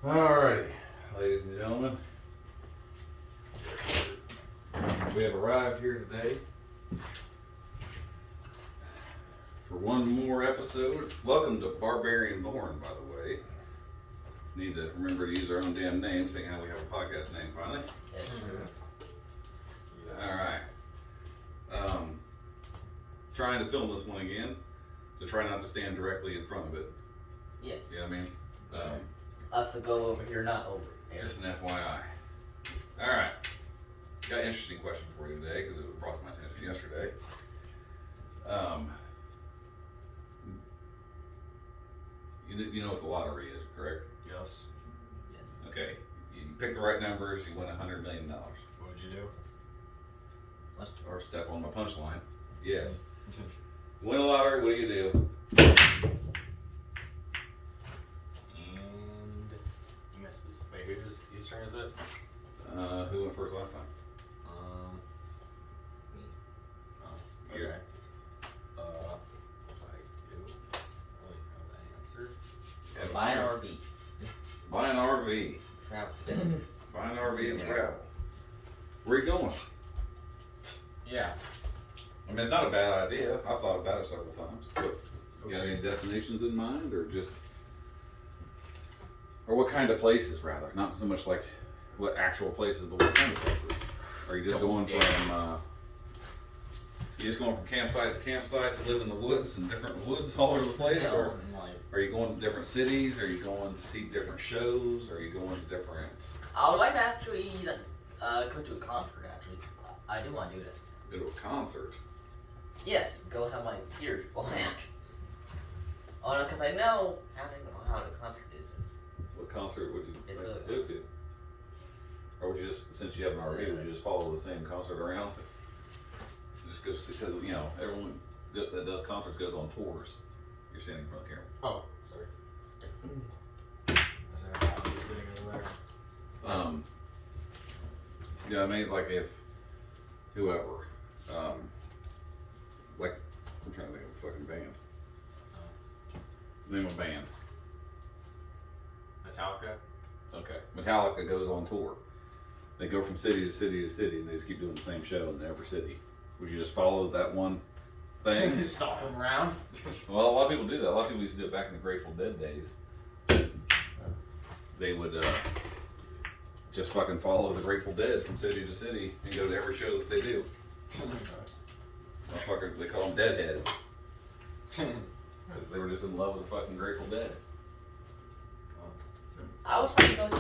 Alrighty, ladies and gentlemen, we have arrived here today for one more episode. Welcome to Barbarian Born, by the way. Need to remember to use our own damn name, seeing how we have a podcast name finally. That's true. Alright. Trying to film this one again, so try not to stand directly in front of it. Yes. You know what I mean? Us to go over here, not over there. Just an FYI. Alright. Got an interesting question for you today, because it brought to my attention yesterday. You know what the lottery is, correct? Yes. Yes. Okay. You pick the right numbers, you win $100 million. What would you do? What? Or step on my punchline. Yes. Win a lottery, what do you do? And you missed this. Wait, whose turn is it? Who went first last time? Me. Oh, You. okay. I do really know the answer. Yeah, Buy an RV. Buy an RV. Travel. Buy an RV and travel. Where you going? Yeah. I mean, it's not a bad idea. I've thought about it several times. But you got any destinations in mind, or what kind of places, rather? Not so much like what actual places, but what kind of places? Are you just going from, you just going from campsite to campsite to live in the woods and different woods all over the place? Yeah, Or And like, are you going to different cities? Are you going to see different shows? Are you going to different... I would like to actually go to a concert, actually. I do want to do that. Go to a concert? Yes, go have my ears blown out. Oh no, because I know how the concert is. What concert would you It's like really to go to? Or would you just, since you have an RV, would you just follow the same concert around? Just go see, because, you know, everyone that does concerts goes on tours. You're standing in front of the camera. oh, sorry. I was sitting over there. Yeah, I mean, like if whoever, like, I'm trying to think of a fucking band. Name of a band. Metallica. Okay. Metallica goes on tour. They go from city to city to city, and they just keep doing the same show in every city. Would you just follow that one thing? Stalk them around. Well, a lot of people do that. A lot of people used to do it back in the Grateful Dead days. They would just fucking follow the Grateful Dead from city to city and go to every show that they do. Motherfucker, they call them Deadheads. They were just in love with the fucking Grateful Dead. I was trying to go to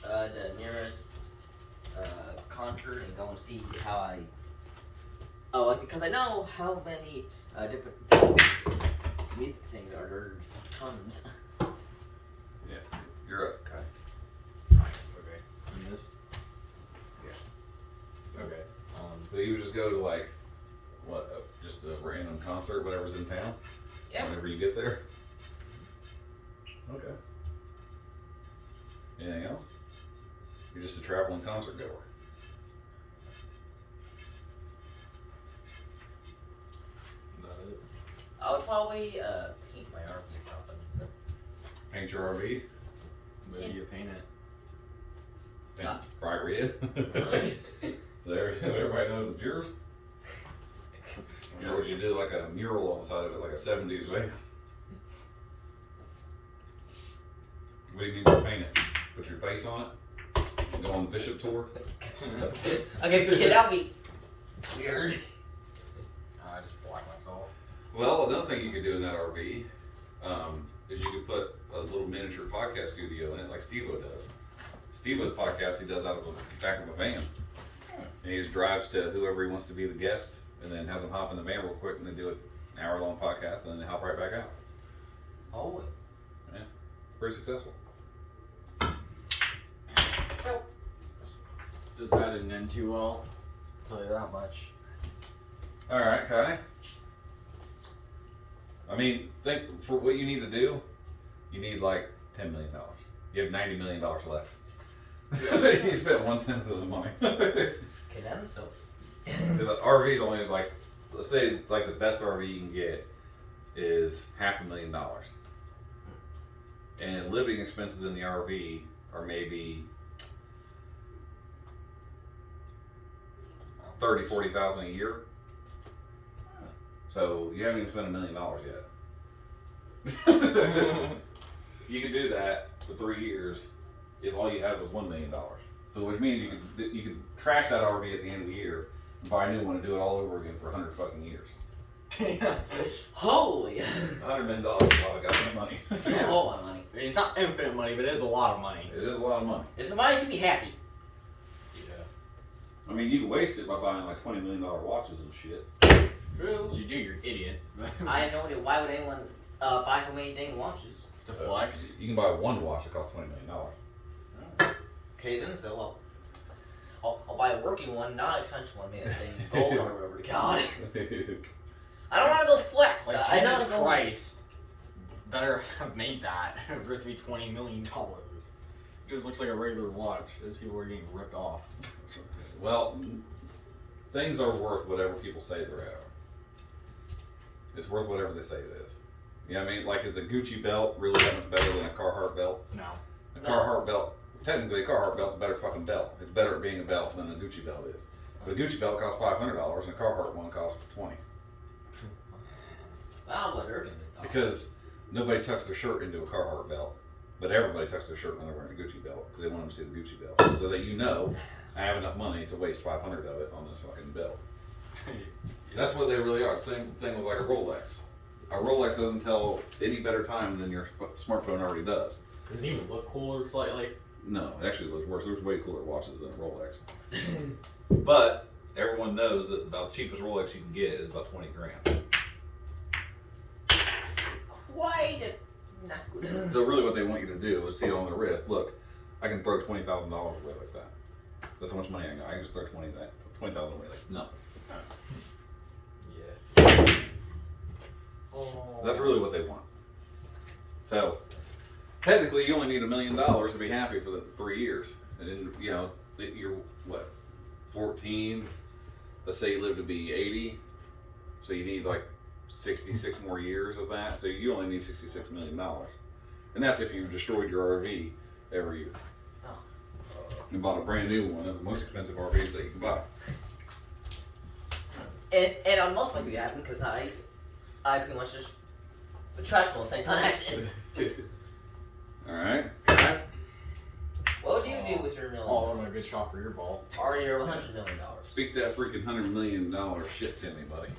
the nearest concert and go and see how I. Oh, because I know how many different music singers are. There's tons. Yeah, you're up, Kai. Okay. And this? Yeah. Okay. So you would just go to like, what, just a random concert, whatever's in town? Yeah. Whenever you get there? Okay. Anything else? You're just a traveling concert goer. Not it. I would probably paint my RV or something. Paint your RV? Where do you paint it? Paint bright red? So everybody knows it's yours? Or would you do like a mural on the side of it, like a 70s van? What do you mean by paint it? Put your face on it? Go on the Bishop tour? Okay, kid, that'll be weird. I just black myself. Well, another thing you could do in that RV is you could put a little miniature podcast studio in it, like Steve-O does. Steve-O's podcast he does out of the back of a van. And he just drives to whoever he wants to be the guest, and then has them hop in the van real quick, and they do an hour-long podcast, and then they hop right back out. Oh, Yeah, pretty successful. That didn't end too well. I'll tell you that much. All right, Kai. I mean, think for what you need to do, you need like $10 million. You have $90 million left. You spent 1/10 of the money. okay, that's so. The RV is only like, let's say like the best RV you can get is $500,000. And living expenses in the RV are maybe 30,000-40,000 a year. So you haven't even spent $1 million yet. You can do that for 3 years if all you have was $1 million. So which means you can trash that RV at the end of the year and buy a new one and do it all over again for 100 fucking years. Holy! $100 million is a lot of goddamn money. It's a whole lot of money. I mean, it's not infinite money, but it is a lot of money. It is a lot of money. It's the money to be happy. Yeah. I mean, you can waste it by buying like $20 million watches and shit. True. You do, you're an idiot. I have no idea why would anyone buy so many dang watches. To flex. You can buy one watch that costs $20 million. Okay, then so I'll buy a working one, not an expensive one, maybe gold or whatever to God. I don't want to go flex. Like, I Jesus know Christ, better have made that for it to be $20 million. It just looks like a regular watch. Those people are getting ripped off. Well, things are worth whatever people say they're at. It's worth whatever they say it is. You know what I mean? Like, is a Gucci belt really that much better than a Carhartt belt? No. A Carhartt belt, technically a Carhartt belt's a better fucking belt. It's better at being a belt than a Gucci belt is. But a Gucci belt costs $500 and a Carhartt one costs $20. I'll go dirty. Because nobody tucks their shirt into a Carhartt belt, but everybody tucks their shirt when they're wearing a Gucci belt because they want them to see the Gucci belt, so that you know I have enough money to waste 500 of it on this fucking belt. That's what they really are. Same thing with like a Rolex. A Rolex doesn't tell any better time than your smartphone already does. Does it even look cooler slightly? No, it actually looks worse. There's way cooler watches than a Rolex. But everyone knows that about the cheapest Rolex you can get is about 20 grand. Quite not good. So really what they want you to do is see it on the wrist. Look, I can throw $20,000 away like that. That's how much money I got. I can just throw 20,000 away like nothing. Yeah. Oh. That's really what they want. So technically you only need $1 million to be happy for the 3 years. And then, you know, you're what, 14? Let's say you live to be 80. So you need like 66 more years of that. So you only need $66 million. And that's if you've destroyed your RV every year. Oh. And bought a brand new one of the most expensive RVs that you can buy. And on most likely happen because I pretty much just trash the same time accident. Alright. What do you do with your $1 million? Oh, what a good shot for your ball. Or your $100 million? Speak that freaking $100 million shit to me, buddy.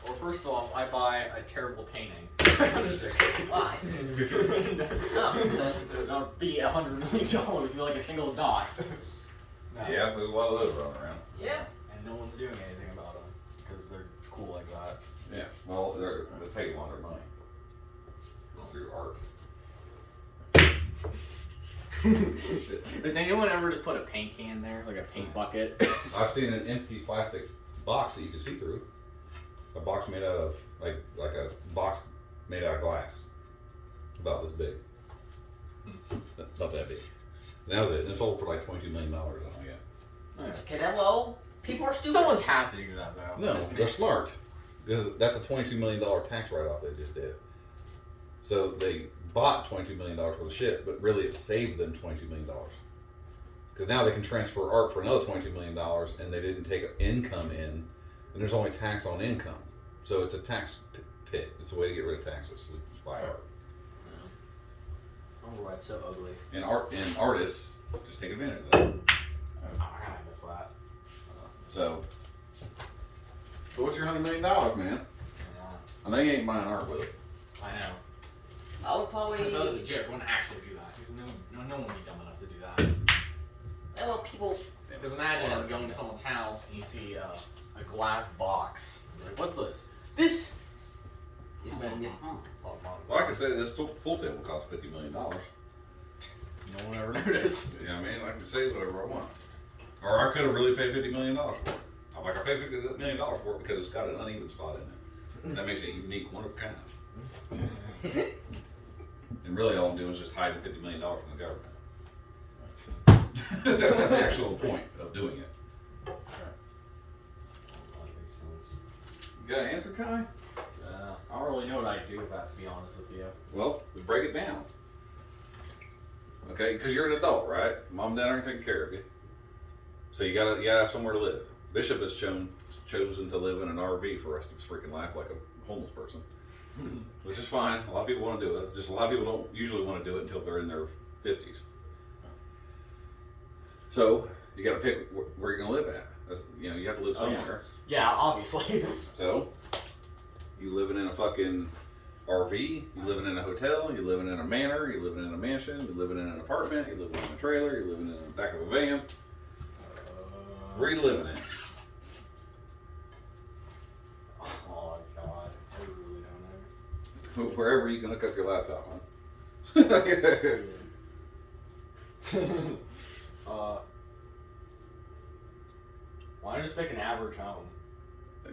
Well, first off, I buy a terrible painting. Why? That would be $100 million. It'd be like a single dot. No. Yeah, there's a lot of those running around. Yeah. And no one's doing anything about them because they're cool like that. Yeah, well, that's how you want their money. Through art. Does anyone ever just put a paint can there, like a paint bucket? I've seen an empty plastic box that you can see through. A box made out of like a box made out of glass, about this big. Not that big. And that was it. And it sold for like $22 million. I don't know yet. Okay, then, well, people are stupid. Someone's had to do that though. No, Just they're me. smart. Because that's a $22 million tax write-off they just did. So they bought $22 million worth of shit, but really it saved them $22 million. Because now they can transfer art for another $22 million, and they didn't take income in, and there's only tax on income. So it's a tax pit. It's a way to get rid of taxes. So just buy art. I wonder why it's so ugly. And artists just take advantage of that. Oh, I kind of miss that. So what's your $100 million, man? Yeah, I know you ain't buying art with it. I know. I would probably. Because that was a joke. I wouldn't actually do that. Because no one would be dumb enough to do that. Well, people. Because imagine going to someone's house and you see a glass box. You're like, what's this? This Is magnificent. Well, I could say this pool table costs $50 million. No one ever noticed. You know what I mean? I can say whatever I want. Or I could have really paid $50 million for it. I'm like, I paid $50 million for it because it's got an uneven spot in it. That makes it unique, one of a kind. And really all I'm doing is just hiding $50 million from the government. That's the actual point of doing it. That makes sense. You got an answer, Kai? I don't really know what I'd do with that, to be honest with you. Well, break it down. Okay, because you're an adult, right? Mom and dad aren't taking care of you. So you gotta have somewhere to live. Bishop has chosen to live in an RV for the rest of his freaking life like a homeless person. Which is fine. A lot of people want to do it. Just a lot of people don't usually want to do it until they're in their 50s. So you got to pick where you're going to live at. You have to live somewhere. Yeah, obviously. So you living in a fucking RV, you living in a hotel, you living in a manor, you living in a mansion, you living in an apartment, you living in a trailer, you living in the back of a van. Where are you living at? Oh God, I really don't know. Wherever you're going to cook your laptop on. Why not just pick an average home?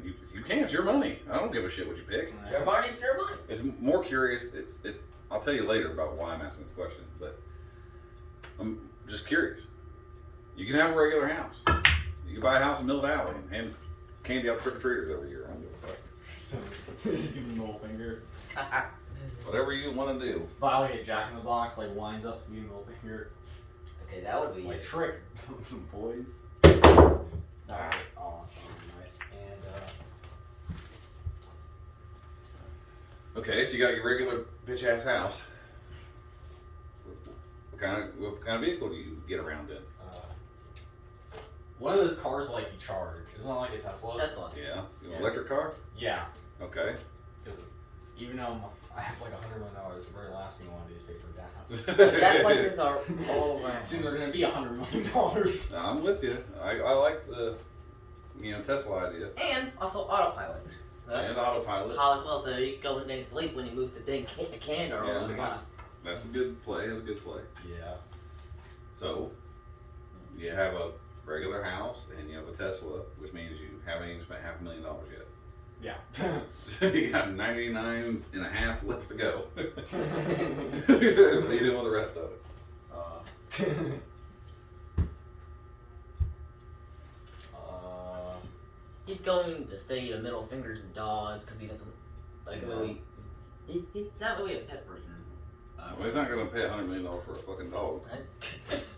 You can. It's your money. I don't give a shit what you pick. Your money's your money. It's more curious. I'll tell you later about why I'm asking this question, but I'm just curious. You can have a regular house. You can buy a house in Mill Valley and hand candy out trick or treaters every year. I don't give a fuck. Just give them the middle finger. Whatever you want to do. Buy like a Jack in the Box, like winds up to be a middle finger. Okay, that would be Like trick, boys. Alright, oh, nice. And Okay, so you got your regular bitch ass house. What kind of vehicle do you get around in? one of those cars like you charge. Isn't that like a Tesla? that's one. Yeah, you want an electric car? Yeah. Okay. Because even though I have like $100 million, the very last thing I want to do is pay for gas. Gas prices are all around. Soon they're going to be $100 million. I'm with you. I like the Tesla idea. And also autopilot. And autopilot. How as well, so you go in there and sleep when you move the thing can or Yeah. That's a good play. That's a good play. Yeah. So, you have a regular house and you have a Tesla, which means you haven't even spent $500,000 yet. Yeah. So you got 99 and a half left to go. What are you doing with the rest of it? He's going to say the middle fingers and dogs because he doesn't like really. He's not really a pet person. Well, he's not going to pay $100 million for a fucking dog.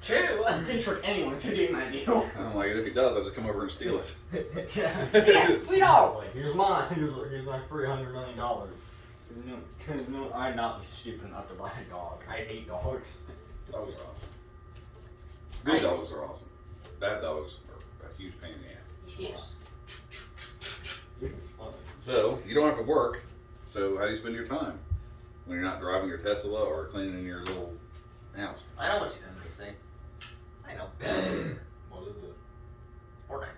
True. I didn't trick anyone to doing that deal. I'm like, if he does, I'll just come over and steal it. Yeah. Yeah, sweet I dog. was like, here's mine. Here's my $300 million. Because no, I'm not stupid enough to buy a dog. I hate dogs. Dogs are awesome. Good dogs are awesome. Bad dogs are a huge pain in the ass. Yes. So, you don't have to work. So, how do you spend your time? When you're not driving your Tesla or cleaning your little house? I know what you're gonna say. I know. What is it? Fortnite.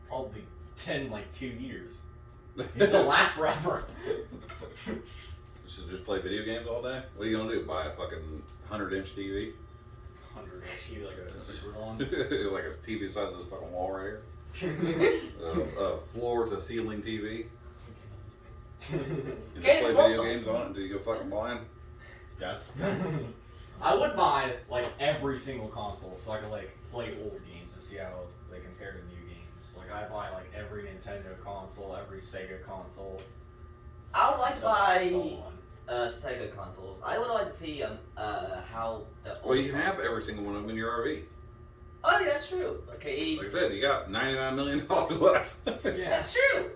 Probably 2 years. It'll last forever. So just play video games all day? What are you gonna do? Buy a fucking 100-inch TV? 100 actually like a super long. Like a TV the size of this fucking wall right here? A floor to ceiling TV? You just play video games on it until you go fucking blind? Yes. I would buy like every single console so I could like play old games and see how they compare to new games. Like I buy like every Nintendo console, every Sega console. I would like to so buy on. Sega consoles. I would like to see how the. Well, you can have every single one of them in your RV. Oh, yeah, that's true. Okay. Like I said, you got $99 million left. Yeah. That's true.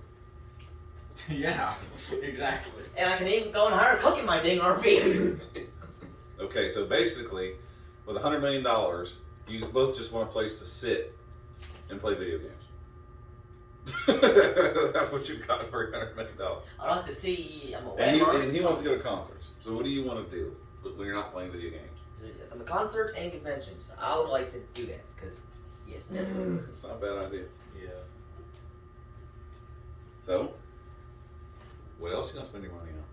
Yeah, exactly. And I can even go and hire a cook in my dang RV. Okay, so basically, with $100 million, you both just want a place to sit and play video games. That's what you've got for $100 million. I'd like to see. I'm a And he wants to go to concerts. So what do you want to do when you're not playing video games? I'm a concert and conventions. I would like to do that because yes. It's not a bad idea. Yeah. So, what else you gonna spend your money on?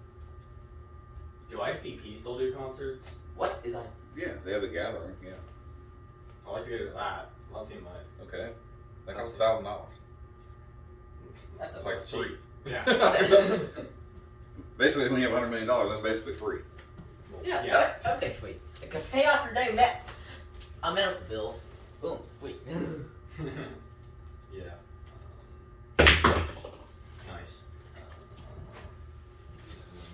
Do ICP still do concerts? What is I? Yeah, they have the gathering. Yeah. I like to go to that. That seems like. Okay. That costs $1,000. That's It's like free. Yeah. Basically, when you have $100 million, that's basically free. Yeah. Okay, sweet. It can pay off your dang medical bills. Boom, sweet. Yeah. Nice.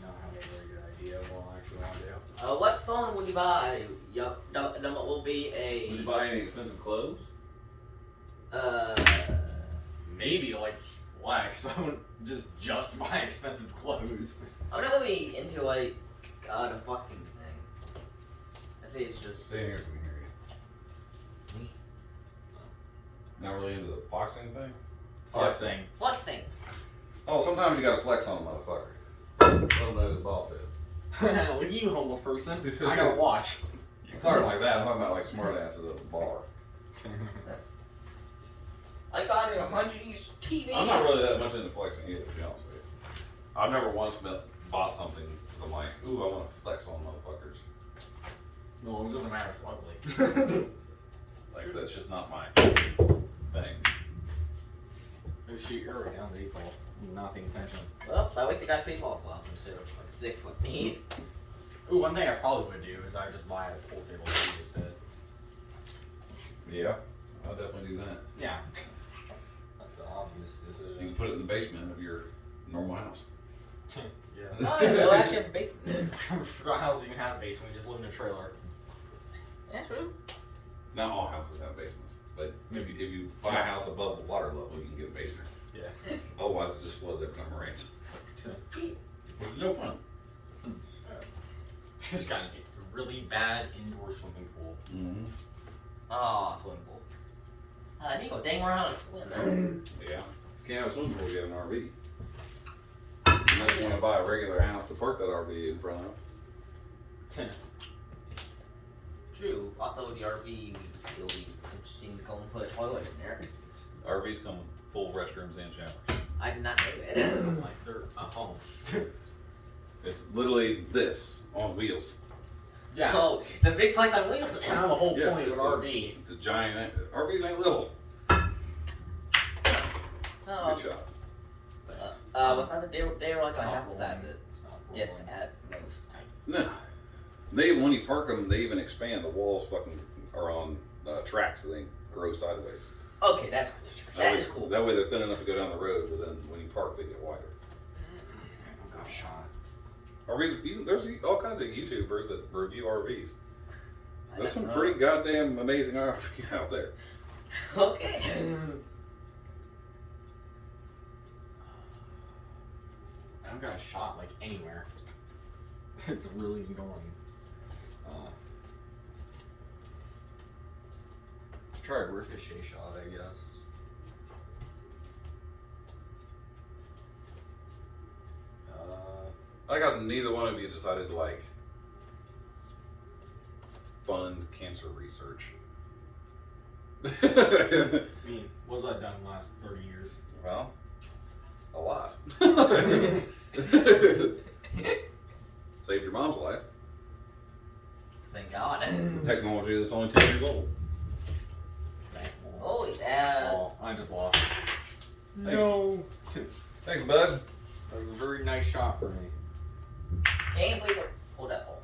Not having a very good idea of what I actually want to do. What phone would you buy? Yup, then what will be Would you a buy any expensive clothes? Maybe like flex. I wouldn't just buy expensive clothes. I'm not really into like the flexing thing. I think it's just Stay here so we can hear you. me. Not really into the foxing thing? Flexing. Flexing. Oh, sometimes you gotta flex on a motherfucker. Let them know the boss is. Look at you, homeless person. I gotta watch. I'm talking like that, I'm talking about like smart asses at the bar. I got a 100 TV. I'm not really that much into flexing either, to be honest with you. I've never once bought something because I'm like, ooh, I want to flex on motherfuckers. No, it doesn't matter if it's ugly. Like, that's just not my thing. Oh shoot, you're already down the default. Not paying attention. Well, at least I got 3 balls left instead of like 6 with me. Ooh, one thing I probably would do is I would just buy a pool table instead. Yeah, I'll definitely do that. Yeah. That's the obvious You decision. can put it in the basement of your normal house. Yeah. No, I actually have a bacon. Forgot houses even have a basement, we just live in a trailer. Yeah, true. Not all houses have basements, but if you buy a house above the water level, you can get a basement. Yeah. Otherwise, it just floods every time it rains. Which is no fun. Just got a really bad indoor swimming pool. Mm-hmm. Oh, swimming pool. I need to go dang around and swim. Yeah. You can't have a swimming pool, you have an RV. Unless you want to buy a regular house to park that RV in front of. True. Also, with the RV, it'll be interesting to go and put a toilet in there. RVs come with full restrooms and showers. I did not know that. Like they're a home. It's literally this on wheels. Yeah. Oh, the big place on wheels. That's kind of the whole Yes, point of it's an a- RV. It's a giant. RVs ain't little. Oh, Good shot. besides the day like I have to that. have it. Yes, at most. No. They when you park them, they even expand. The walls fucking are on tracks, so they grow sideways. Okay, that is cool. That way they're thin enough to go down the road, but then when you park, they get wider. I got shot. RVs, there's all kinds of YouTubers that review RVs. I There's don't some know. pretty goddamn amazing RVs out there. Okay. I don't got a shot like anywhere. It's really annoying. Try a ricochet shot, I guess. I got neither one of you decided to like fund cancer research. I mean, what's that done in the last 30 years? Well, a lot. Saved your mom's life. Thank God. Technology that's only 10 years old. Oh, yeah. Oh, I just lost. No. Thanks, bud. That was a very nice shot for me. Can't believe it. Hold that hole.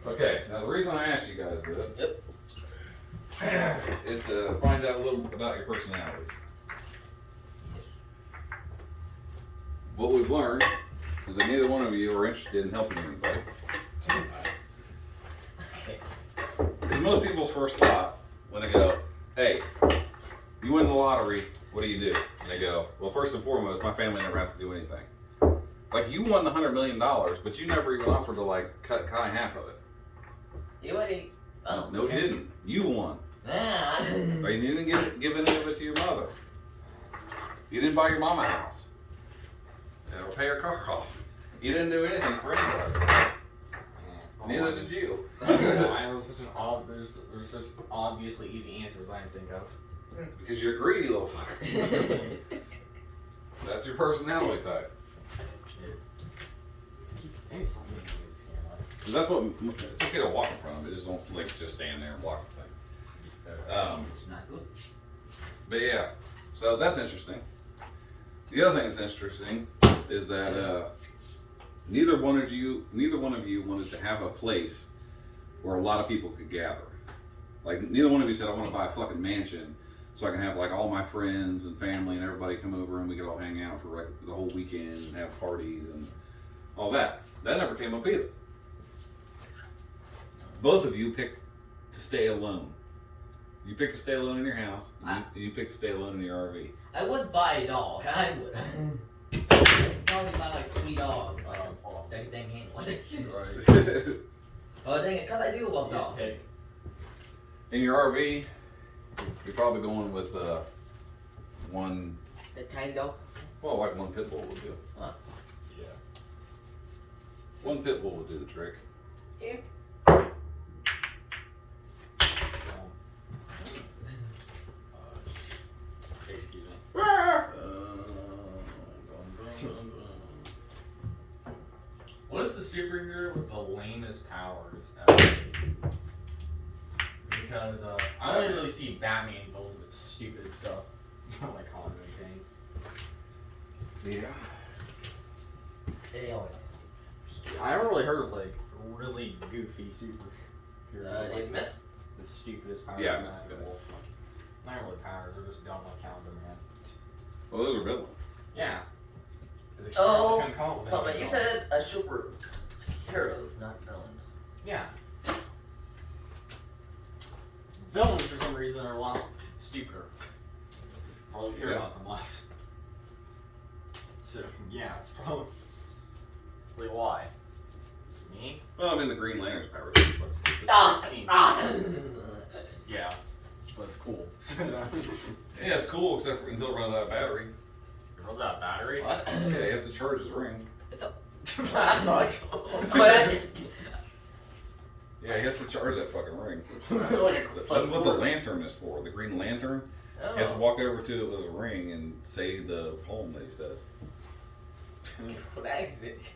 Okay, now the reason I asked you guys this is to find out a little about your personalities. What we've learned is that neither one of you are interested in helping anybody. Okay. Because most people's first thought when they go, hey, you win the lottery, what do you do? And they go, well, first and foremost, my family never has to do anything. Like, you won the $100 million, but you never even offered to, like, cut Kai half of it. You already. Oh. No, you didn't. You won. Ah. Or you didn't give any of it to your mother. You didn't buy your mama a house. Or pay her car off. You didn't do anything for anybody. Neither did you. Why was such an there's such obviously easy answers I didn't think of. Because you're a greedy little fucker. That's your personality type. Maybe it's not me getting scared of. And that's what, it's okay to walk in front of it, just don't like just stand there and block the thing. It's not good. But yeah, so that's interesting. The other thing that's interesting is that neither one of you wanted to have a place where a lot of people could gather. Like neither one of you said, I want to buy a fucking mansion so I can have like all my friends and family and everybody come over and we could all hang out for like the whole weekend and have parties and all that. That never came up either. Both of you picked to stay alone. You picked to stay alone in your house. You picked to stay alone in your RV. I would buy a dog. I would. Probably buy like 3 dogs. Dang handle it. Right. Oh dang it, because I do love dogs. Hey. In your RV, you're probably going with one, The tiny dog. well, like one pit bull will do. Huh. Yeah. One pit bull will do the trick. Yeah. Excuse me. What is the superhero with the lamest powers ever? Because I only really see Batman build with stupid stuff, like comic thing. Yeah. They always. I haven't really heard of like really goofy superheroes. Did miss? The stupidest powers. Yeah, imaginable. Not really powers, they're just dumb like Calendar Man. Well, those are villains. Yeah. Oh, They can come up with but anything you else. said a super heroes, not villains. Yeah. Villains, for some reason, are a lot stupider. Probably care about them less. So, yeah, it's probably why. Me? Well, I mean, the Green Lantern's powers are fucking stupid. Yeah. But it's cool. Yeah, it's cool, except for until it runs out of battery. It runs out of battery? What? Yeah, he has to charge his ring. It's a. That sucks. Yeah, he has to charge that fucking ring. Like That's what the lantern is for. The Green Lantern. He has to Oh. walk over to it with a ring and say the poem that he says. What is it?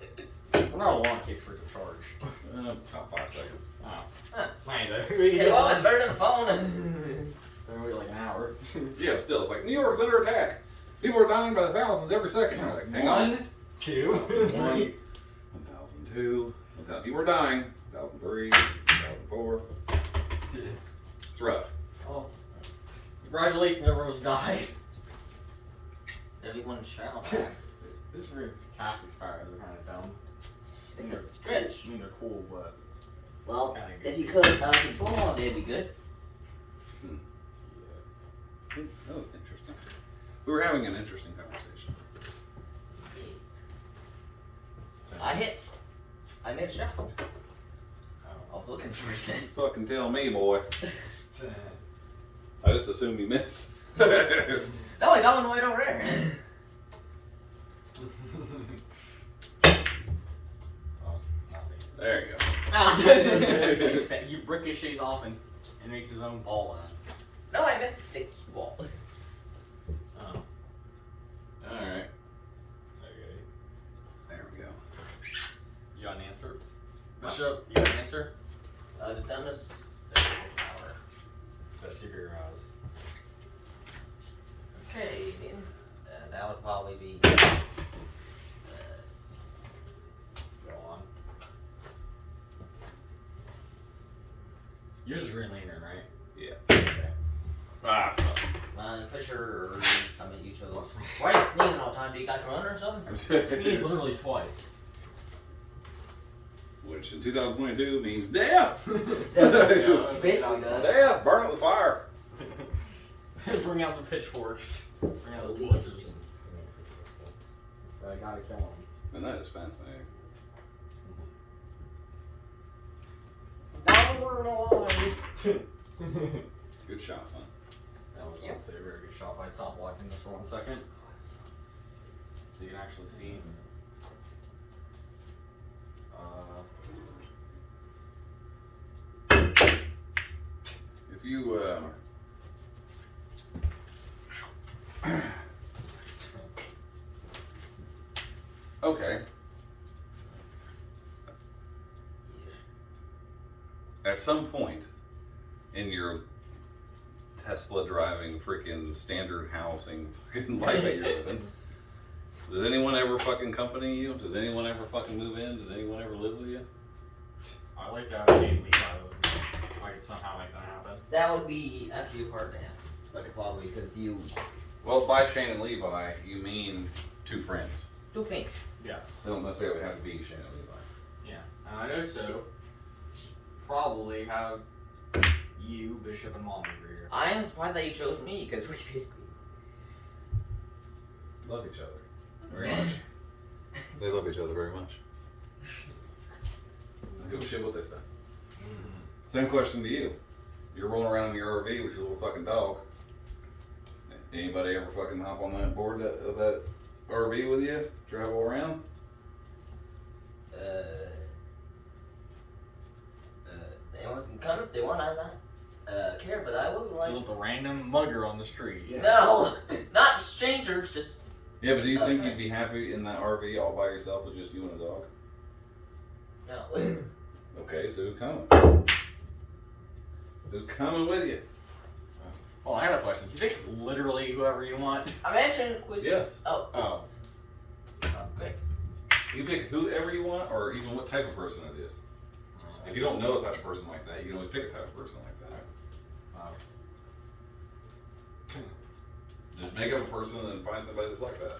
I wonder how long it takes for it to charge. About 5 seconds. Oh. Huh. Man, Okay, well, it's better than the phone. They're wait like an hour. Yeah, still, it's like New York's under attack. People are dying by the thousands every second. I'm like, hang on. 1, 2, 1,002. 1,000. People are dying. 1,003. 1,004. It's rough. Oh. Congratulations, everyone's died. Everyone shall back. This is weird. Cassie sparrows are kind of dumb. This They're is stretch. Cool. I mean, they're cool, but Well, kinda if good. you could control all day, it'd be good. That was interesting. We were having an interesting conversation. I made a shot. Oh. I was looking for something. You fucking tell me, boy. I just assumed you missed. No, I got one right over there. Oh, nothing. There you go. He ricochets off and makes his own ball in it. No, I missed the ball. Oh. Alright. Okay. There we go. You got an answer? Bishop, you got an answer? The dumbest power. Best superheroes. Okay, then. That would probably be. Go on. Yours is Green Lantern, right? Yeah. Okay. Ah, fuck. Fisher or something you chose. Why are you sneezing all the time? Do you got corona or something? Sneeze literally twice. Which in 2022 means death. Basically does. Death. Burn it with fire. Bring out the pitchforks. Bring out the It'll be torches. interesting. I gotta kill him. And that is fascinating. Now we're alive. Good shot, son. That was also a very good shot. I'd stop watching this for 1 second. So you can actually see. If you okay. At some point in your Tesla driving freaking standard housing fucking life that you're living, does anyone ever fucking company you? Does anyone ever fucking move in? Does anyone ever live with you? I like to have Shane Levi with me. I could somehow make that happen. That would be actually hard to have. Like probably because you Well, by Shane and Levi, you mean two friends. do think. Yes. They don't necessarily have to be Shane and Levi. Yeah. And I also probably have you, Bishop, and Mom over here. I am surprised that you chose me because we Love each other very much. They love each other very much. I give a shit what they say. Same question to you. You're rolling around in your RV with your little fucking dog. Anybody ever fucking hop on that board of that RV with you? Travel around? Anyone can come if they want. I'm not care, but I would like. Just with a random mugger on the street. Yeah. No, not strangers. Just Yeah, but do you think you'd be happy in that RV all by yourself with just you and a dog? no. Okay, so who's coming? Who's coming with you? Oh, I got a question. Do you pick literally whoever you want? I mentioned which. Yes. Oh. Oh. Great. You pick whoever you want, or even what type of person it is. If you don't know a type of person like that, you can always pick a type of person like that. Just make up a person and then find somebody that's like that.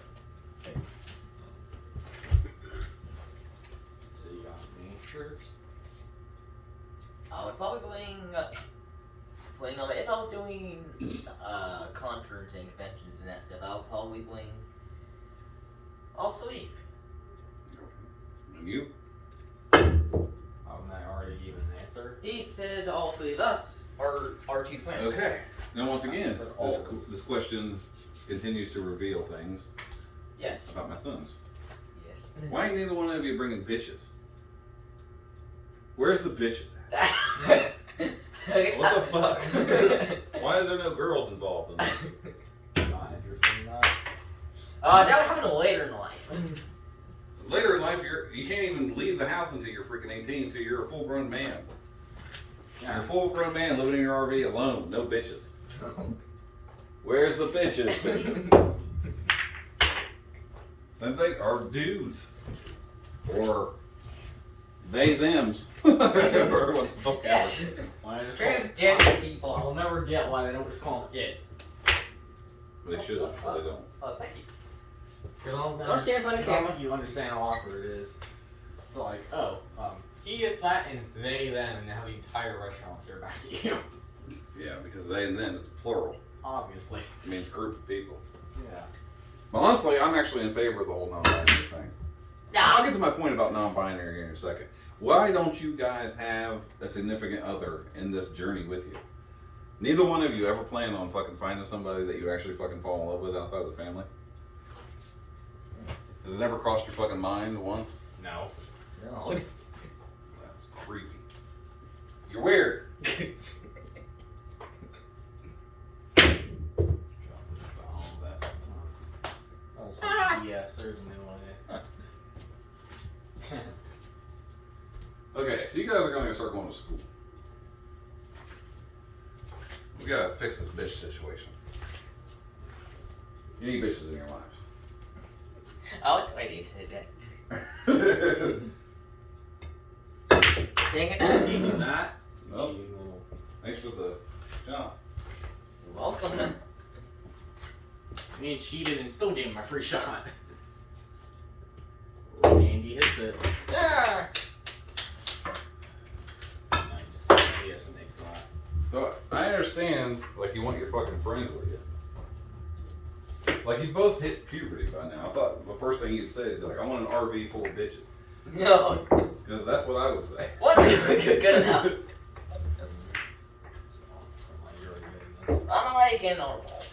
So you got me. Sure. I would probably bling on it. If I was doing concerts and conventions and that stuff, I would probably bling all sleep. And you? Haven't I already given an answer? He said all sleep. Us are our two friends. Okay. Now once again, this question continues to reveal things Yes. about my sons. Yes. Why ain't neither one of you bringing bitches? Where's the bitches at? What the fuck? Why is there no girls involved in this? Not interested in that. That would happen later in life. Later in life, you can't even leave the house until you're freaking 18, so you're a full-grown man. You're a full-grown man living in your RV alone, no bitches. Where's the bitches? Same thing, or dudes. Or they, thems. Or what the fuck Yes. ever. Why just call it- Transgender people. I'll never get why they don't just call them it. They should, but they don't. Oh, thank you. Because Don't stand in front of the camera. You understand how awkward it is. It's like, he gets that and they, them, and now the entire restaurant stare back at you. Yeah, because they and them is plural. Obviously. It means group of people. Yeah. But honestly, I'm actually in favor of the whole non-binary thing. I'll get to my point about non-binary here in a second. Why don't you guys have a significant other in this journey with you? Neither one of you ever plan on fucking finding somebody that you actually fucking fall in love with outside of the family? Has it ever crossed your fucking mind once? No. No. That's creepy. You're weird. Yes, there's a new one in it. Okay, so you guys are gonna start going to school. We gotta fix this bitch situation. You need bitches in your lives. I was waiting to say that. Dang it. Cheating that? Nope. Cheating little. Thanks for the job. You're welcome. Me cheated and still gave him my free shot. Andy hits it. Yeah. Nice. Yes, it makes that. So I understand, like you want your fucking friends with you. Like you both hit puberty by now. I thought the first thing you'd say is like, I want an RV full of bitches. No. Because that's what I would say. What? Good enough. I'm already getting on balls.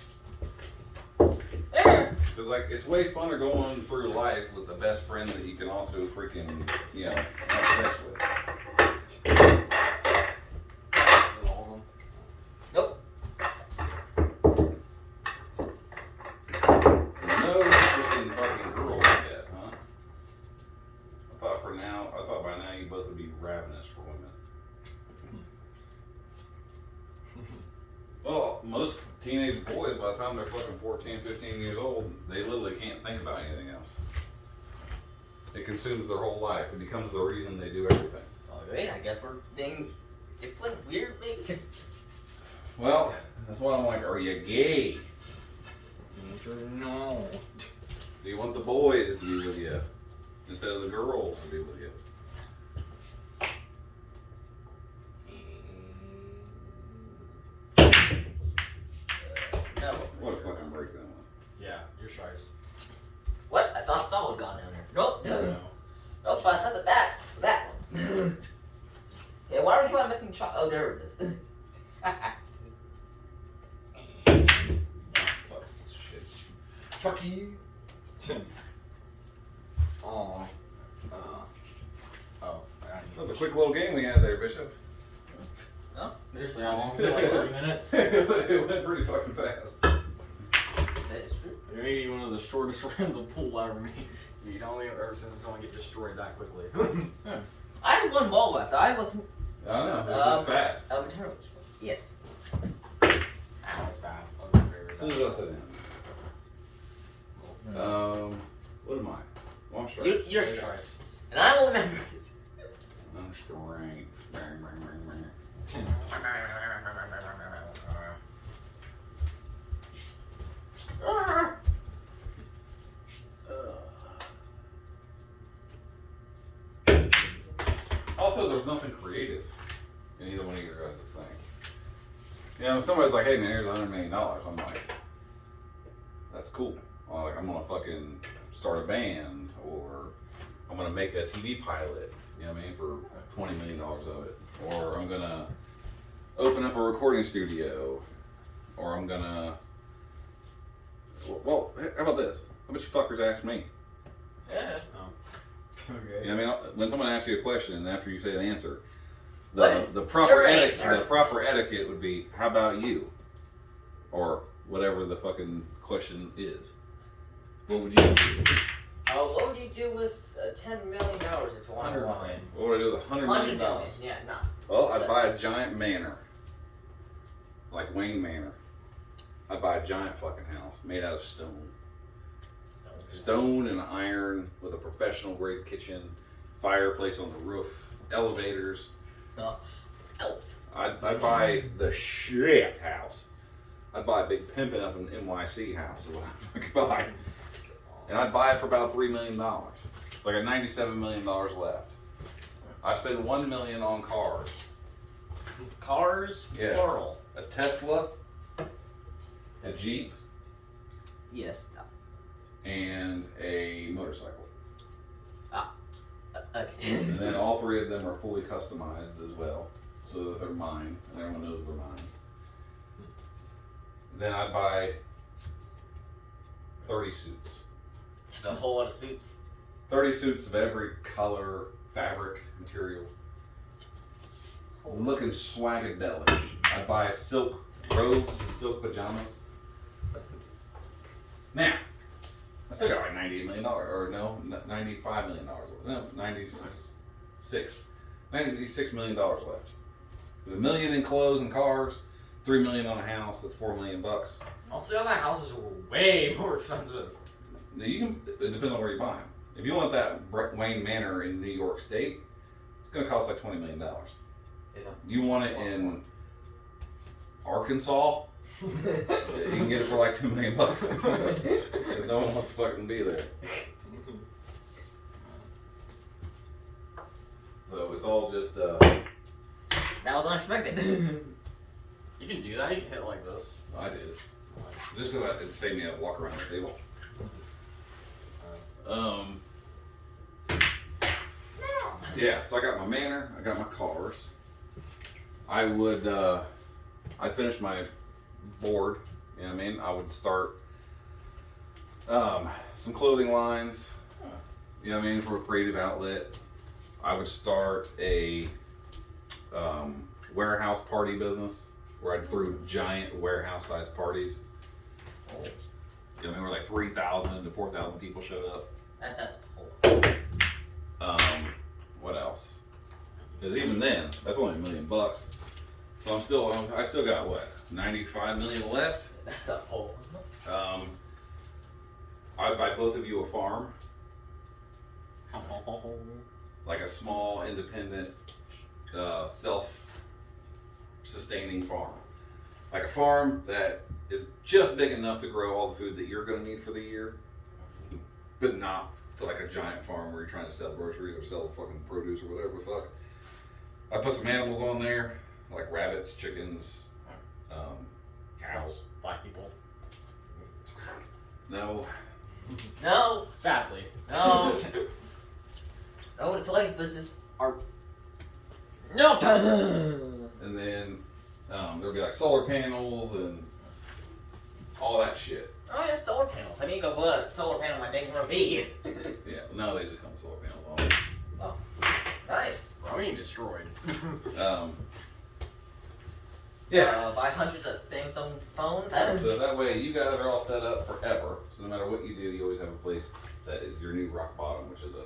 There. Because like it's way funner going through life with the best friend that you can also freaking, have sex with. Nope. No interest in fucking girls yet, huh? I thought by now you both would be ravenous for women. Well, most teenage boys, by the time they're fucking 14, 15 years old, they literally can't think about anything else. It consumes their whole life. It becomes the reason they do everything. Alright, I guess we're being different, weird, maybe. Well, that's why I'm like, are you gay? No. Do you want the boys to be with you instead of the girls to be with you? No. What a fucking break that was. Yeah, your stripes. What? I thought Saul had gone down there. Nope. No. Nope, I said that one. Yeah, why do we keep on missing oh, there it is. Fuck this shit. Fuck you. Oh. Oh. That was a quick little game we had there, Bishop. No? Seriously, how long was it? Like 3 minutes? It went pretty fucking fast. That is true. Maybe one of the shortest rounds of pool ever made. You don't ever seen someone get destroyed that quickly. I had one ball left. I was. I don't know. It was just fast. Terrible. Yes. That's bad. That was my favorite. Who's upside down? What am I? Well, I'm straight. You're Your straight. stripes. And I will remember it. I'm straight. Also, there's nothing creative in either one of your guys' things. You know, if somebody's like, hey man, here's $100 million, I'm like, that's cool. Or like, I'm gonna fucking start a band, or I'm gonna make a TV pilot, you know what I mean, for $20 million of it. Or I'm gonna open up a recording studio, or I'm gonna, well, how about this? How about you fuckers ask me? Yeah. Okay. You know what I mean, when someone asks you a question and after you say an answer, What is the proper your etiquette, answer? the proper etiquette would be, how about you? Or whatever the fucking question is. What would you do? What would you do with $10 million into 100 million. What would I do with $100 $100 million? million. Yeah, no. Well, I'd buy a giant manor. Like Wayne Manor. I'd buy a giant fucking house made out of stone. Stone and iron with a professional grade kitchen, fireplace on the roof, elevators. No. Oh. I'd buy the shit house. I'd buy a big pimpin' up in NYC house is what I could buy. And I'd buy it for about $3 million. Like I got $97 million left. I spend $1 million on cars. Cars, Yes. plural. A Tesla, a Jeep, Yes. and a motorcycle. Okay. And then all three of them are fully customized as well, so that they're mine, and everyone knows they're mine. Then I'd buy 30 suits. The whole lot of suits. 30 suits of every color, fabric, material. Looking swagadelic. I'd buy silk robes and silk pajamas. Now, I still got like $98 million, or no, $95 million. No, $96 million left. With $1 million in clothes and cars, $3 million on a house, that's $4 million bucks. Also, that houses were way more expensive. Now you can, it depends on where you buy them. If you want that Wayne Manor in New York State, it's going to cost like $20 million. You want it in Arkansas, you can get it for like $2 million bucks. Because no one wants to fucking be there. So it's all just, That was unexpected. You can do that. You can hit it like this. I did. Just because it saved me to walk around the table. Yeah, so I got my manor, I got my cars. I would, I'd finish my board, you know what I mean? I would start some clothing lines, you know what I mean, for a creative outlet. I would start a warehouse party business where I'd throw giant warehouse sized parties. You know what I mean, where like 3,000 to 4,000 people showed up. What else? Because even then, that's only $1 million bucks. So I still got what, 95 million left? That's a hole. I'd buy both of you a farm, like a small, independent, self-sustaining farm. like a farm that is just big enough to grow all the food that you're going to need for the year, but not like a giant farm where you're trying to sell groceries or sell fucking produce or whatever the fuck. I put some animals on there, like rabbits, chickens, cows. Black people. No. No. Sadly. No. No, it's like this is our. No time. And then there'll be like solar panels and all that shit. Oh yeah, solar panels. I mean, you go put a solar panel on my dang RV. Yeah, nowadays it comes with solar panels on. Oh, nice. I mean, destroyed. Yeah. Buy hundreds of Samsung phones. So that way you guys are all set up forever. So no matter what you do, you always have a place that is your new rock bottom, which is a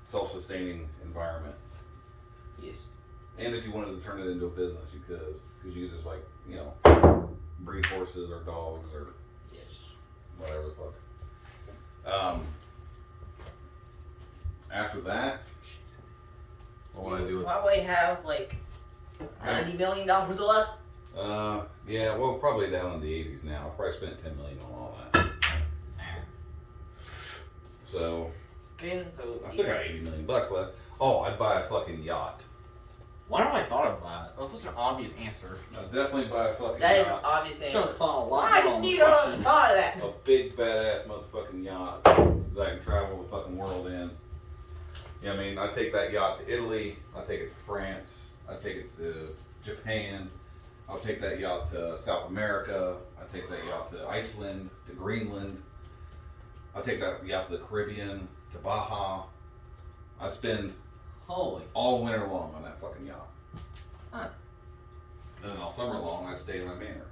self-sustaining environment. Yes. And if you wanted to turn it into a business, you could. Because you could just like, you know, breed horses or dogs or Yes. whatever the fuck. After that, what would I do with probably have like $90 million left. yeah, well, probably down in the 80s now. I probably spent $10 million on all that. So Okay, so I still got $80 million left. Oh, I'd buy a fucking yacht. Why have I thought of that? That was such an obvious answer. I'd definitely buy a fucking that is yacht. obvious. Should have thought a lot Why more on didn't this you have question. thought of that? A big badass motherfucking yacht that I can travel the fucking world in. Yeah, I mean, I take that yacht to Italy. I take it to France. I take it to Japan. I'll take that yacht to South America. I take that yacht to Iceland, to Greenland. I'll take that yacht to the Caribbean, to Baja. I spend Holy. all winter long on that fucking yacht. Huh. And then all summer long, I'd stay in my manor.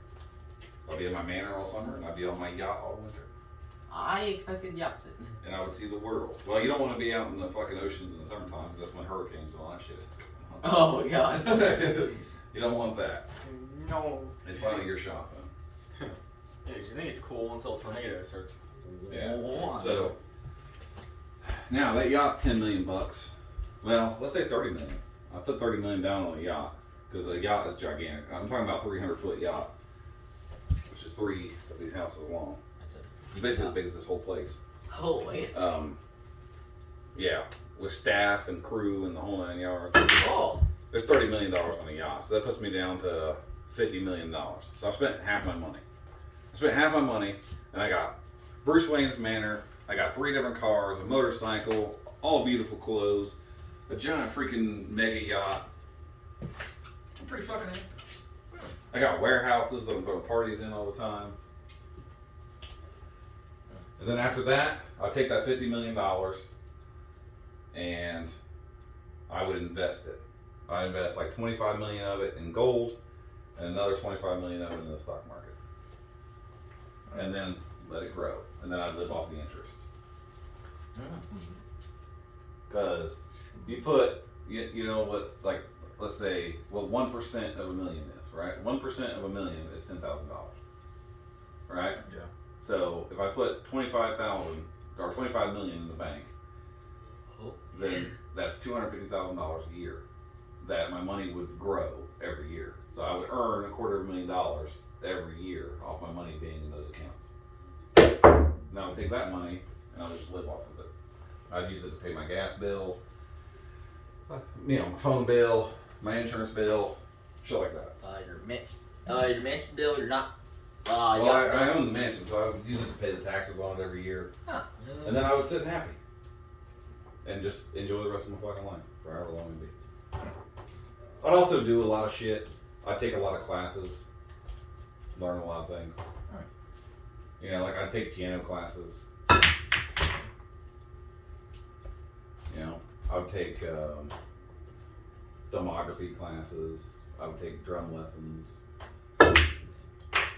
I'll be in my manor all summer, and I'd be on my yacht all winter. I expected the opposite. And I would see the world. Well, you don't want to be out in the fucking oceans in the summertime because that's when hurricanes and all that shit is going on. Oh god. You don't want that. No. It's finally your shot, then. Yeah, you think it's cool until a tornado starts. Yeah. on. So now that yacht's $10 million. Well, let's say 30 million. I put 30 million down on a yacht because a yacht is gigantic. I'm talking about 300-foot yacht, which is 3 of these houses long. It's basically as big as this whole place. Holy. Yeah, with staff and crew and the whole 9 yards. Oh. There's $30 million on a yacht, so that puts me down to $50 million. So I've spent half my money. I spent half my money, and I got Bruce Wayne's manor. I got 3 different cars, a motorcycle, all beautiful clothes, a giant freaking mega yacht. I'm pretty fucking happy. I got warehouses that I'm throwing parties in all the time. And then after that, I'll take that $50 million and I would invest it. I invest like 25 million of it in gold and another 25 million of it in the stock market. And then let it grow. And then I'd live off the interest. Because you put, you know what, like, let's say, what 1% of a million is, right? 1% of a million is $10,000, right? Yeah. So if I put 25,000 or 25 million in the bank, then that's $250,000 a year that my money would grow every year. So I would earn $250,000 every year off my money being in those accounts. And I would take that money and I would just live off of it. I'd use it to pay my gas bill, you know, my phone bill, my insurance bill, shit like that. Your mansion bill, you're not. Well, I own the mansion, so I would use it to pay the taxes on it every year. Huh. And then I would sit happy and just enjoy the rest of my fucking life, for however long it be. I'd also do a lot of shit. I'd take a lot of classes, learn a lot of things. You know, like I'd take piano classes. You know, I would take filmography classes. I would take drum lessons.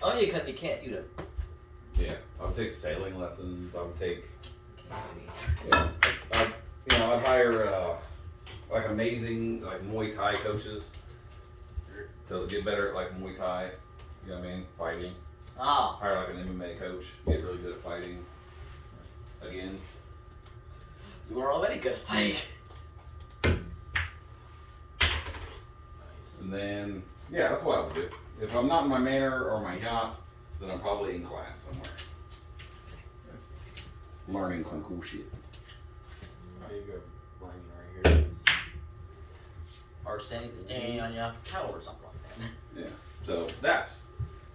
Only because you can't do them. Yeah, I would take sailing lessons. I would take, yeah, I'd hire like amazing like Muay Thai coaches to get better at like Muay Thai. You know what I mean? Fighting. Ah. Hire like an MMA coach. Get really good at fighting. Again. You are already good at fighting. Nice. And then, yeah, that's what I would do. If I'm not in my manor or my yacht, then I'm probably in class somewhere. Learning some cool shit. There you go, brain right here. Or standing on your tower or something like that. Yeah. So that's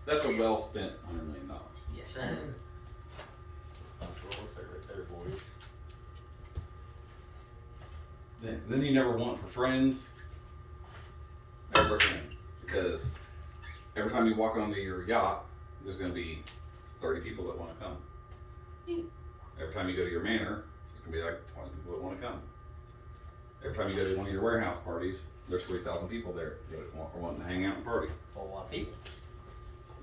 a well spent $100 million. Yes. That's what it looks like right there, boys. Then you never want for friends ever again. Because every time you walk onto your yacht, there's going to be 30 people that want to come. Every time you go to your manor, there's going to be like 20 people that want to come. Every time you go to one of your warehouse parties, there's 3,000 people there that are wanting to hang out and party. A whole lot of people.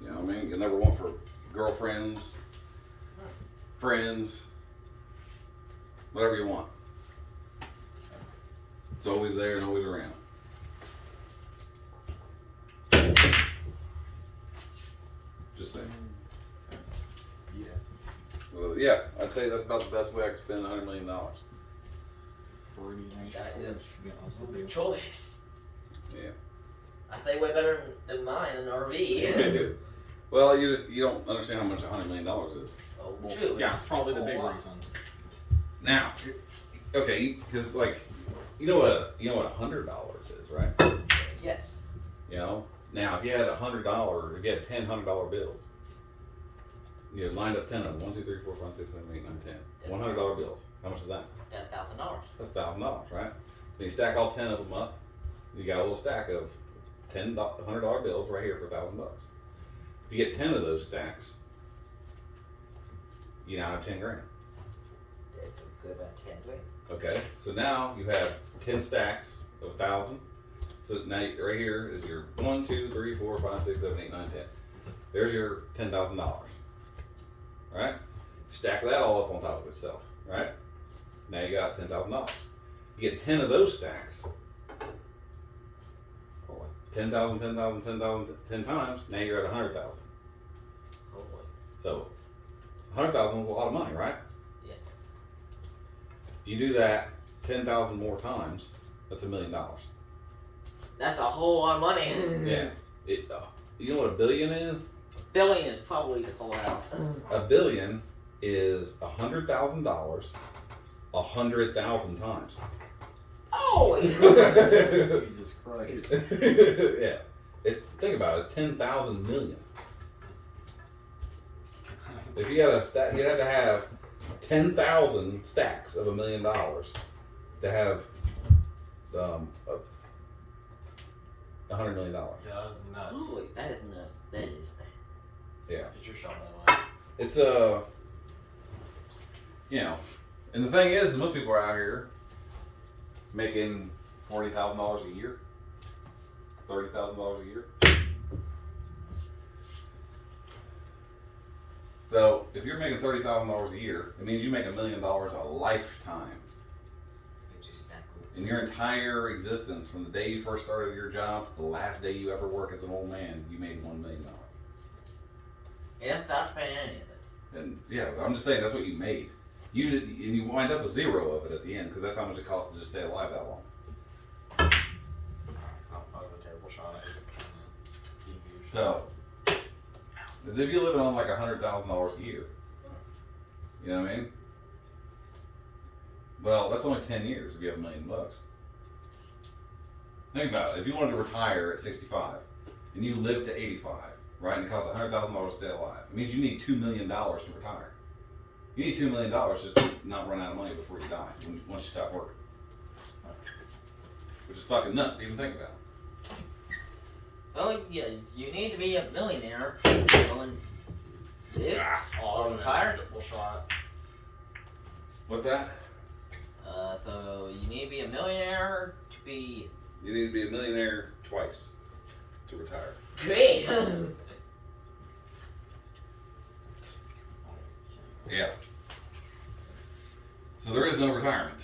You know what I mean? You'll never want for girlfriends, friends, whatever you want. It's always there and always around. Just saying. Yeah. So, yeah, I'd say that's about the best way I could spend $100 million. Pretty nice That choice, is to be honest with you. Good choice. Yeah. I say way better than mine, an RV. Well, you don't understand how much $100 million is. Oh, Well, true. yeah, it's probably the A big lot. reason. Now, okay, because like, you know what $100 is, right? Yes. You know. Now, if you had $100, if you had 10 $100 bills, you had lined up 10 of them. 1, 2, 3, 4, 5, 6, 7, 8, 9, 10. $100 bills. How much is that? That's $1,000. That's $1,000, right? Then you stack all 10 of them up. You got a little stack of $100 bills right here for $1,000. If you get 10 of those stacks, you now have 10 grand. That's good about 10 grand. Okay, so now you have 10 stacks of 1,000. So now right here is your 1, 2, 3, 4, 5, 6, 7, 8, 9, 10. There's your $10,000. Right? Stack that all up on top of itself. Right? Now you got $10,000. You get 10 of those stacks. 10,000, 10,000, 10,000, 10 times. Now you're at 100,000. Oh boy. So 100,000 is a lot of money, right? Yes. You do that 10,000 more times. That's $1 million. That's a whole lot of money. Yeah. You know what a billion is? Billion is probably the whole house. A billion is $100,000 100,000 times. Oh! Jesus Christ. Yeah. Think about it. It's 10,000 millions. If you had a stack, you'd have to have 10,000 stacks of $1 million to have $100 million. Yeah, that's nuts. Holy, that is nuts. That is. Yeah. Get your shot that way. It's you know, and the thing is, most people are out here making $40,000 a year, $30,000 a year. So if you're making $30,000 a year, it means you make $1 million a lifetime. It's just that cool. In your entire existence, from the day you first started your job to the last day you ever work as an old man, you made $1 million. And that's not spending any of it. And yeah, I'm just saying that's what you made. You wind up with zero of it at the end because that's how much it costs to just stay alive that long. That was a terrible shot. It was a devious So, as if you're living on like $100,000 a year, you know what I mean? Well, that's only 10 years if you have $1 million. Think about it. If you wanted to retire at 65 and you live to 85, right, and it costs $100,000 to stay alive, it means you need $2 million to retire. You need $2 million just to not run out of money before you die, once you stop working. Which is fucking nuts to even think about. So yeah, you need to be a millionaire to go and live Oh, or retire. full shot. What's that? So you need to be a millionaire to be You need to be a millionaire twice to retire. great. Yeah. So there is no retirement.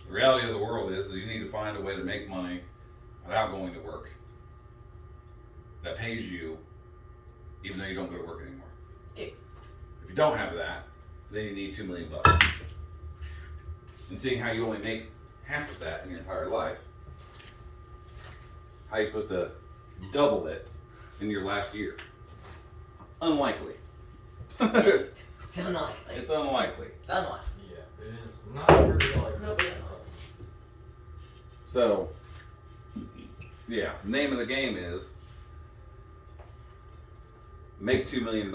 The reality of the world is you need to find a way to make money without going to work that pays you even though you don't go to work anymore. Yeah. If you don't have that, then you need $2 million. And seeing how you only make half of that in your entire life, how are you supposed to double it in your last year? Unlikely. It's unlikely. It's unlikely. It's unlikely. Yeah, it is not really like No, that. So, yeah, name of the game is make $2 million,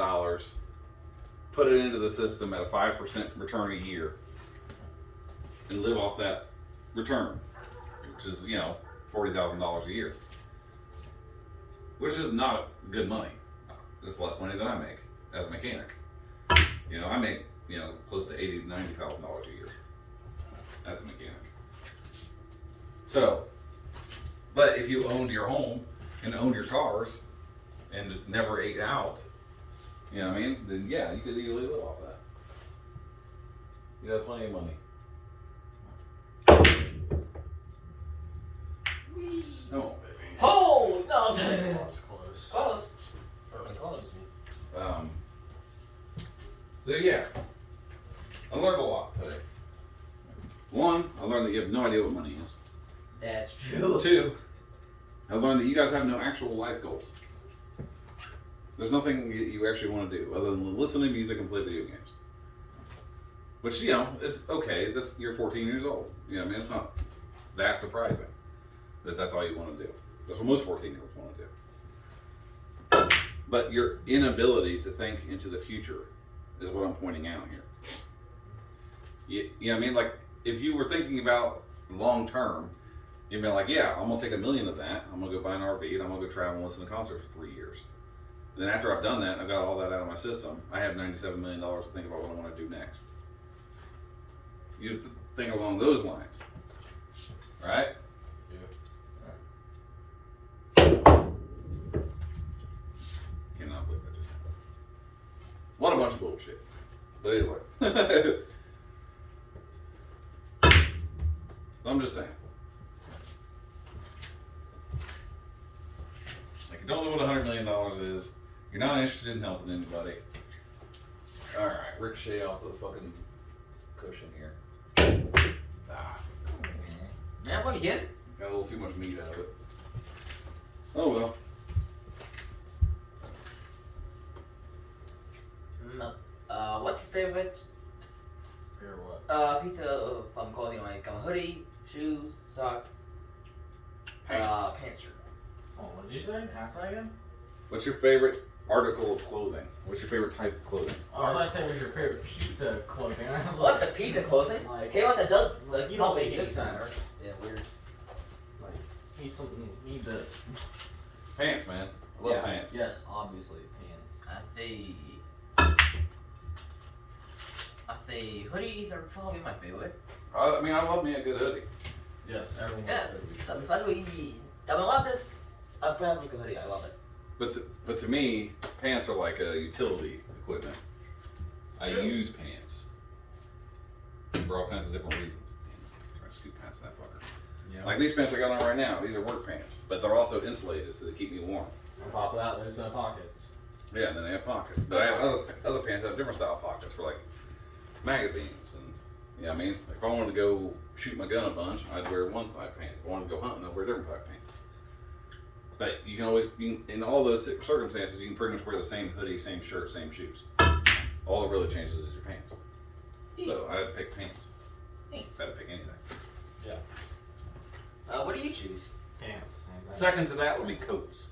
put it into the system at a 5% return a year, and live off that return, which is, $40,000 a year. Which is not good money. It's less money than I make as a mechanic. I make, close to $80,000 to $90,000 a year as a mechanic. So, but if you owned your home and owned your cars and never ate out, then yeah, you could easily live off that. You have plenty of money. Oh, baby. Oh no! That's close. Close. Certainly close. So yeah, I learned a lot today. One, I learned that you have no idea what money is. That's true. Two, I learned that you guys have no actual life goals. There's nothing you actually want to do other than listen to music and play video games. Which, is okay. You're 14 years old. It's not that surprising that that's all you want to do. That's what most 14-year-olds want to do. But your inability to think into the future is what I'm pointing out here. Like, if you were thinking about long term, you'd be like, yeah, I'm going to take $1 million of that. I'm going to go buy an RV and I'm going to go travel and listen to concerts for 3 years. And then after I've done that and I've got all that out of my system, I have $97 million to think about what I want to do next. You have to think along those lines. Right? Cannot believe that just happened. What a bunch of bullshit. But anyway. I'm just saying. Like, you don't know what $100 million is. You're not interested in helping anybody. Alright, ricochet off the fucking cushion here. Ah. Yeah, what again? Got a little too much meat out of it. Oh well. What's your favorite Fair what? piece of clothing? Like a hoodie, shoes, socks, Pants. pants shirt. Oh, what did you say? Ask that again? What's your favorite article of clothing? What's your favorite type of clothing? Oh, I thought you said it was your favorite pizza clothing. I was What, like, the pizza clothing? Like, Okay, what that does? like, you don't make any sense. Yeah, weird. Like, need something, need this. Pants, man. I love pants. Yes, obviously, pants. I say hoodies are probably my favorite. I love me a good hoodie. Yes, everyone Yeah, said especially I love this fabric hoodie. I love it. But to me, pants are like a utility equipment. I True. use pants for all kinds of different reasons. Damn, I'm trying to scoot past that fucker. Yeah. Like these pants I got on right now, these are work pants, but they're also insulated, so they keep me warm. On top of that, there's pockets. Yeah, and then they have pockets. But I have other pants that have different style pockets for like magazines and if I wanted to go shoot my gun a bunch, I'd wear one type of pants. If I wanted to go hunting, I'd wear a different type of pants. But you can always, in all those circumstances, you can pretty much wear the same hoodie, same shirt, same shoes. All that really changes is your pants. So I had to pick pants. Thanks. I had to pick anything. Yeah. What do you choose? Pants. Same thing. Second to that would be coats.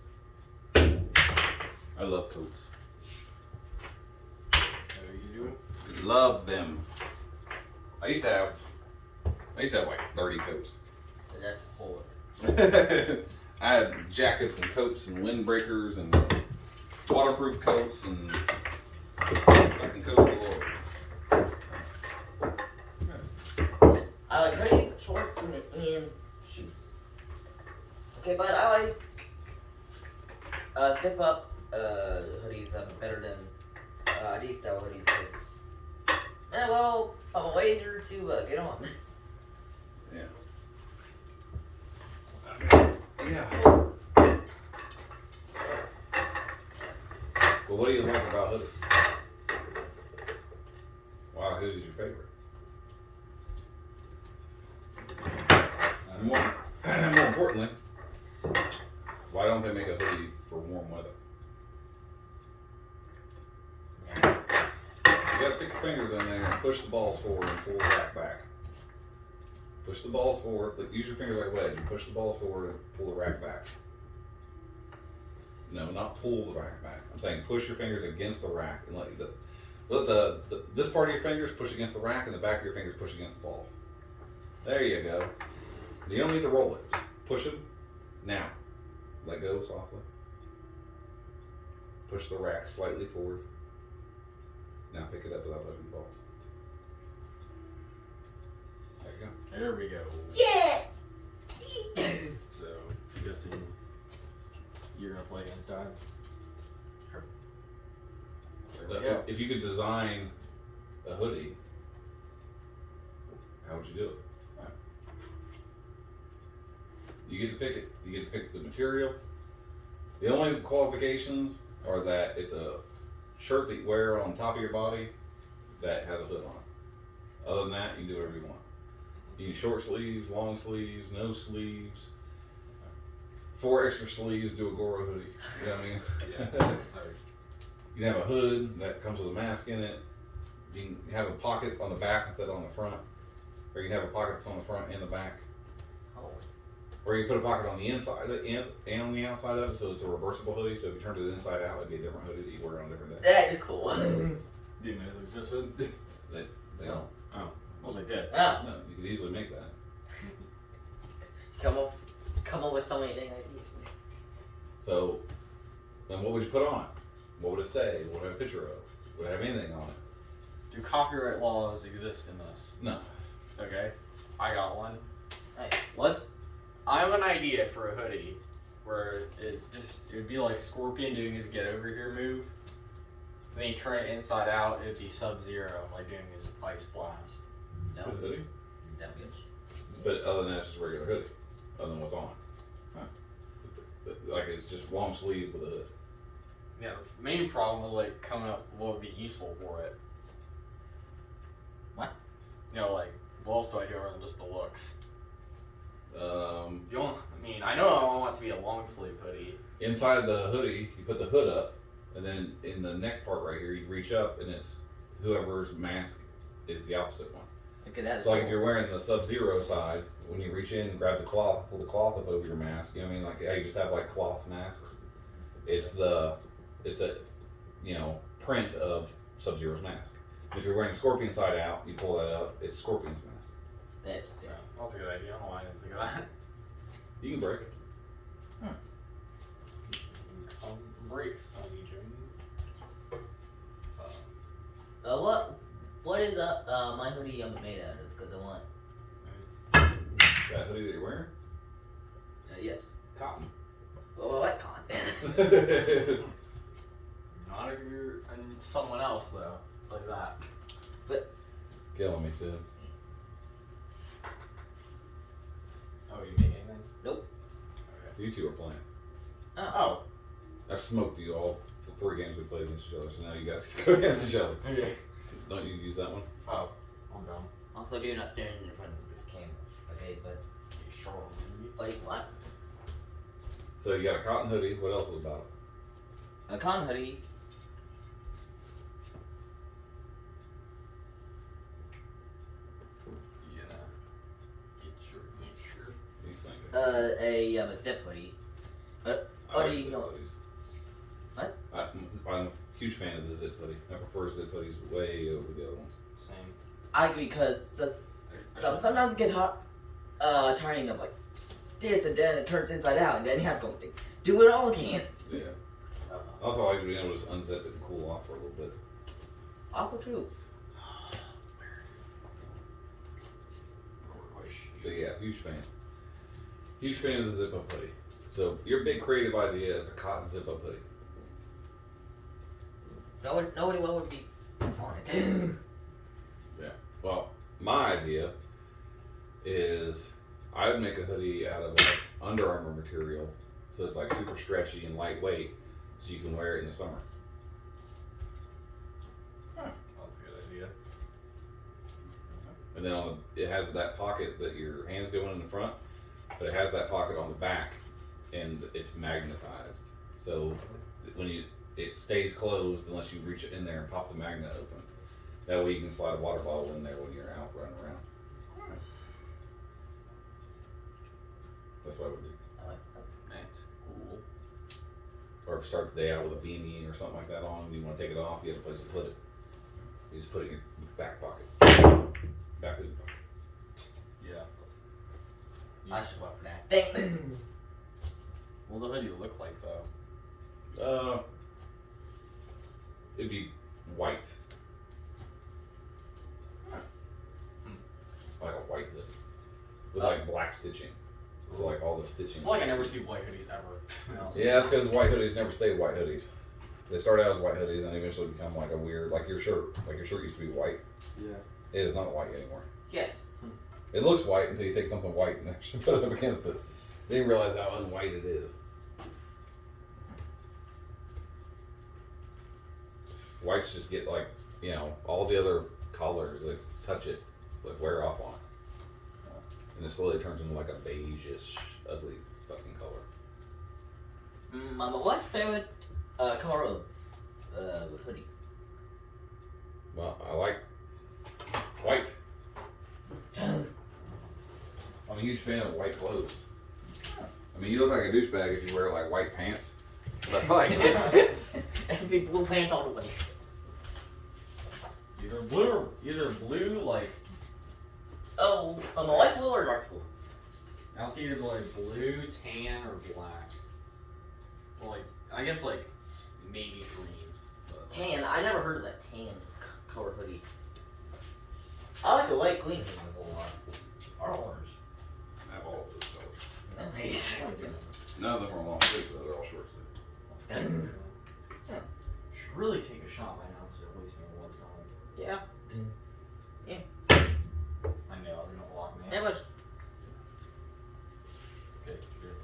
I love coats. There you do. Love them. I used to have like 30 coats. That's horrible. I had jackets and coats and windbreakers and waterproof coats and fucking coats galore. I like hoodies, shorts, and shoes. Okay, but I like zip up hoodies better than these style hoodies. Yeah, well, I'm a wager to get on. Yeah. Yeah. Well, what do you like about hoodies? Why hoodie's your favorite? More importantly, Why don't they make a hoodie for warm weather? You gotta stick your fingers in there and push the balls forward and pull the rack back. Push the balls forward, but use your fingers like a wedge. You push the balls forward and pull the rack back. No, not pull the rack back. I'm saying push your fingers against the rack and let this part of your fingers push against the rack and the back of your fingers push against the balls. There you go. You don't need to roll it. Just push them. Now. Let go softly. Push the rack slightly forward. Now pick it up without letting the balls. There you go. There we go. Yeah! So, I'm guessing you're gonna play against Dime. Sure. There we go. If you could design a hoodie, how would you do it? You get to pick it. You get to pick the material. The only qualifications are that it's a shirt that you wear on top of your body that has a hood on it. Other than that, you can do whatever you want. You can short sleeves, long sleeves, no sleeves, 4 extra sleeves, do a Goro hoodie. You know what I mean? Yeah. You can have a hood that comes with a mask in it. You can have a pocket on the back instead of on the front. Or you can have a pocket that's on the front and the back. Oh. Or you put a pocket on the inside and on the outside of it, so it's a reversible hoodie. So if you turn it inside out, it'd be a different hoodie that you wear on a different day. That is cool. Didn't know this existed. They don't. Oh, well they did. Oh. No, you could easily make that. Come up with so many things like these. So, then what would you put on it? What would it say? What would it have a picture of? Would it have anything on it? Do copyright laws exist in this? No. Okay, I got one. Hey. I have an idea for a hoodie where it would be like Scorpion doing his get over here move. Then you turn it inside out, it'd be Sub-Zero, like doing his ice blast. It's a hoodie. That good. But other than that, it's just a regular hoodie. Other than what's on. Huh. Like it's just long sleeve with a hood. Yeah, the main problem with like coming up with what would be useful for it. What? You know, like, what else do I do other than just the looks? I know I want it to be a long sleeve hoodie. Inside the hoodie, you put the hood up, and then in the neck part right here, you reach up, and it's whoever's mask is the opposite one. Look at that. So like if you're wearing the Sub-Zero side, when you reach in and grab the cloth, pull the cloth up over your mask, you know what I mean? Like how you just have like cloth masks. It's a print of Sub-Zero's mask. If you're wearing the Scorpion side out, you pull that up, it's Scorpion's mask. That's Yeah, that's a good idea. I don't know why I didn't think of that. You can break it. Come break, Sonny Jim. what is my hoodie made out of? Because I want. That hoodie that you're wearing? Yes. It's cotton. Well, what content? Not if you're and someone else though. It's like that. Killing me, Sid. Oh, you make anything? Nope. Okay. You two are playing. Oh. I smoked you all for 3 games we played against each other, so now you guys can go against each other. Okay. Don't you use that one? Oh, I'm dumb. Also, do not stand in front of the camera. Okay, but You sure? like what? So you got a cotton hoodie. What else is about it? A con hoodie. Yeah. Get your. He's thinking. A zip hoodie. I What like do you zip know? hoodies. What? I'm a huge fan of the zip hoodie. I prefer zip hoodies way over the other ones. Same. Because sometimes it gets hot, tiring of like this, and then it turns inside out, and then you have to go do it all again. Yeah. Also, I like to be able to just unzip it and cool off for a little bit. Also true. But yeah, huge fan. Huge fan of the zip up hoodie. So your big creative idea is a cotton zip up hoodie. Nobody would be on it. Yeah. Well, my idea is I would make a hoodie out of like Under Armour material, so it's like super stretchy and lightweight, so you can wear it in the summer. That's a good idea. And then it has that pocket that your hands go in the front, but it has that pocket on the back and it's magnetized. So when it stays closed unless you reach it in there and pop the magnet open. That way you can slide a water bottle in there when you're out running around. That's what I would do. I like that. That's cool. Or if you start the day out with a beanie or something like that on, and you want to take it off, you have a place to put it. You just put it in your back pocket. Back of your pocket. Yeah. I should went for that. Thank. What the hoodie look like though? It'd be white. Like a white hood. With like black stitching. So like all the stitching. I feel like I never see white hoodies ever. Yeah, it's because white hoodies never stay white hoodies. They start out as white hoodies and eventually become like a weird, like your shirt. Like your shirt used to be white. Yeah. It is not white anymore. Yes. It looks white until you take something white and actually put it up against it. Then you realize how unwhite it is. Whites just get like, you know, all the other colors that touch it, like wear off on it. And it slowly turns into like a beige-ish, ugly fucking color. Mama, what's your favorite color of hoodie? Well, I like white. I'm a huge fan of white clothes. I mean, you look like a douchebag if you wear like white pants. But I like it. It'd be blue pants all the way. Either blue, like. Oh, on the light blue or dark blue? I'll see either like blue, tan, or black. Or like, I guess like maybe green. But, Tan. I never heard of that tan color hoodie. I like the light green hoodie a whole lot. Or orange. I have all of those colors. Nice. None of them are long sleeves, though. They're all short sleeves. should really take a shot by now instead of wasting a one time. Yeah. I knew I was gonna block me. Yeah, but Okay, sure.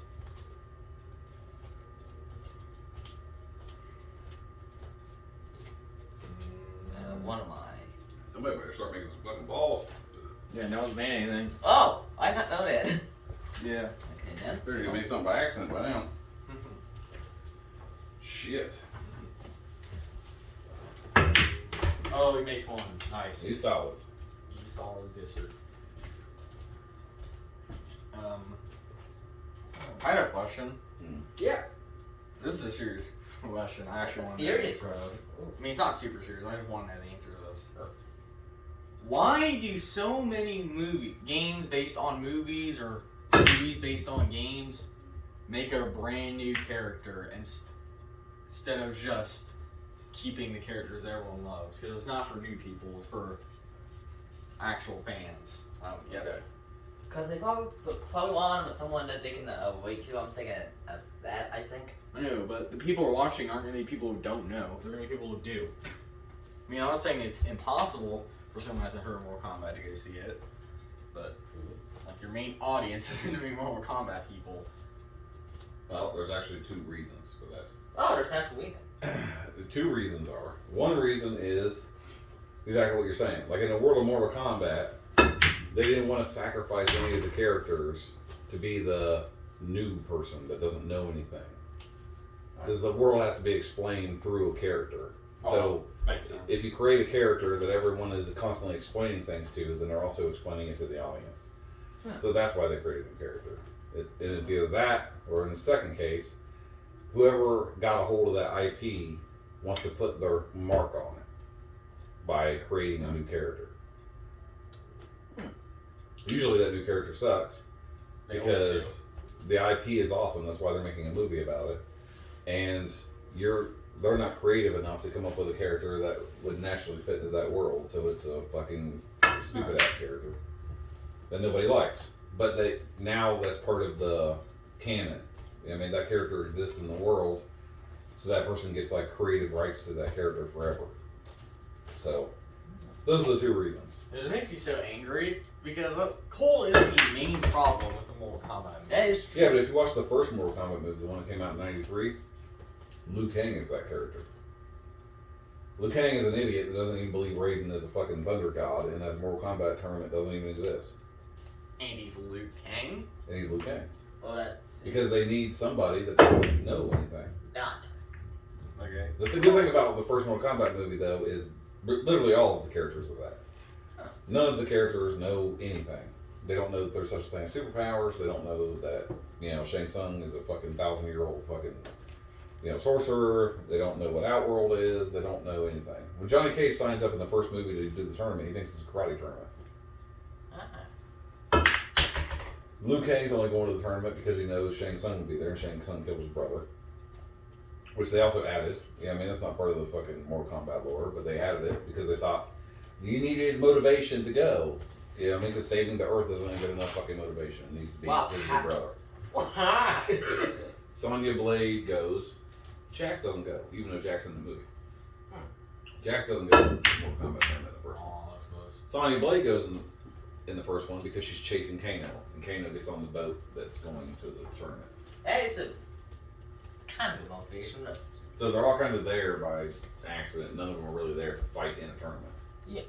one of my. Somebody better start making some fucking balls. Yeah, no one's made anything. Oh, I did not know that. Yeah. Okay then. They're gonna make something by accident by now. Shit. Oh, he makes one. Nice. These solids. He's solid disher. I had a question. Yeah. This is a serious question. I actually want to know the Serious answer of. question. I mean, it's not super serious. I just want to know the answer to this. Why do so many games based on movies or movies based on games make a brand new character instead of just keeping the characters everyone loves? Because it's not for new people, it's for actual fans. I don't get it. Because they probably want with someone that they can wait to. I'm thinking of that, I think. I know, but the people who are watching aren't going to be people who don't know. They're going to be people who do. I mean, I'm not saying it's impossible for someone who hasn't heard of Mortal Kombat to go see it, but like your main audience is going to be Mortal Kombat people. Well, there's actually two reasons for this. Oh, there's actual reason. The two reasons are, one reason is exactly what you're saying. Like in the world of Mortal Kombat, they didn't want to sacrifice any of the characters to be the new person that doesn't know anything. Because the world has to be explained through a character. So makes sense. if you create a character that everyone is constantly explaining things to, then they're also explaining it to the audience. So that's why they created a character. And it's either that, or in the second case, whoever got a hold of that IP wants to put their mark on it by creating a new character. Usually that new character sucks because the IP is awesome. That's why they're making a movie about it. And they're not creative enough to come up with a character that would naturally fit into that world. So it's a fucking stupid ass character that nobody likes. But now that's part of the canon. I mean, that character exists in the world, so that person gets like creative rights to that character forever. So those are the two reasons. It just makes me so angry because Cole is the main problem with the Mortal Kombat movie. That is true. Yeah, but if you watch the first Mortal Kombat movie, the one that came out in '93, Liu Kang is that character. Liu Kang is an idiot that doesn't even believe Raiden is a fucking thunder god, and that Mortal Kombat tournament doesn't even exist. And he's Liu Kang. And he's Liu Kang. Well, that's Because they need somebody that doesn't know anything. Not. Okay. The good thing about the first Mortal Kombat movie, though, is literally all of the characters are that. None of the characters know anything. They don't know that there's such a thing as superpowers. They don't know that, Shang Tsung is a fucking 1,000-year-old fucking, sorcerer. They don't know what Outworld is. They don't know anything. When Johnny Cage signs up in the first movie to do the tournament, he thinks it's a karate tournament. Liu Kang's only going to the tournament because he knows Shang Tsung will be there, and Shang Tsung killed his brother. Which they also added. That's not part of the fucking Mortal Kombat lore, but they added it because they thought you needed motivation to go. Because saving the Earth isn't good enough fucking motivation. It needs to be his brother. Sonya Blade goes. Jax doesn't go, even though Jack's in the movie. Jax doesn't go to the Mortal Kombat tournament in the first one. Oh, that's close. Sonya Blade goes in the first one because she's chasing Kano, and Kano gets on the boat that's going to the tournament. Hey, it's a kind of a motivation. So they're all kind of there by accident. None of them are really there to fight in a tournament. Yeah.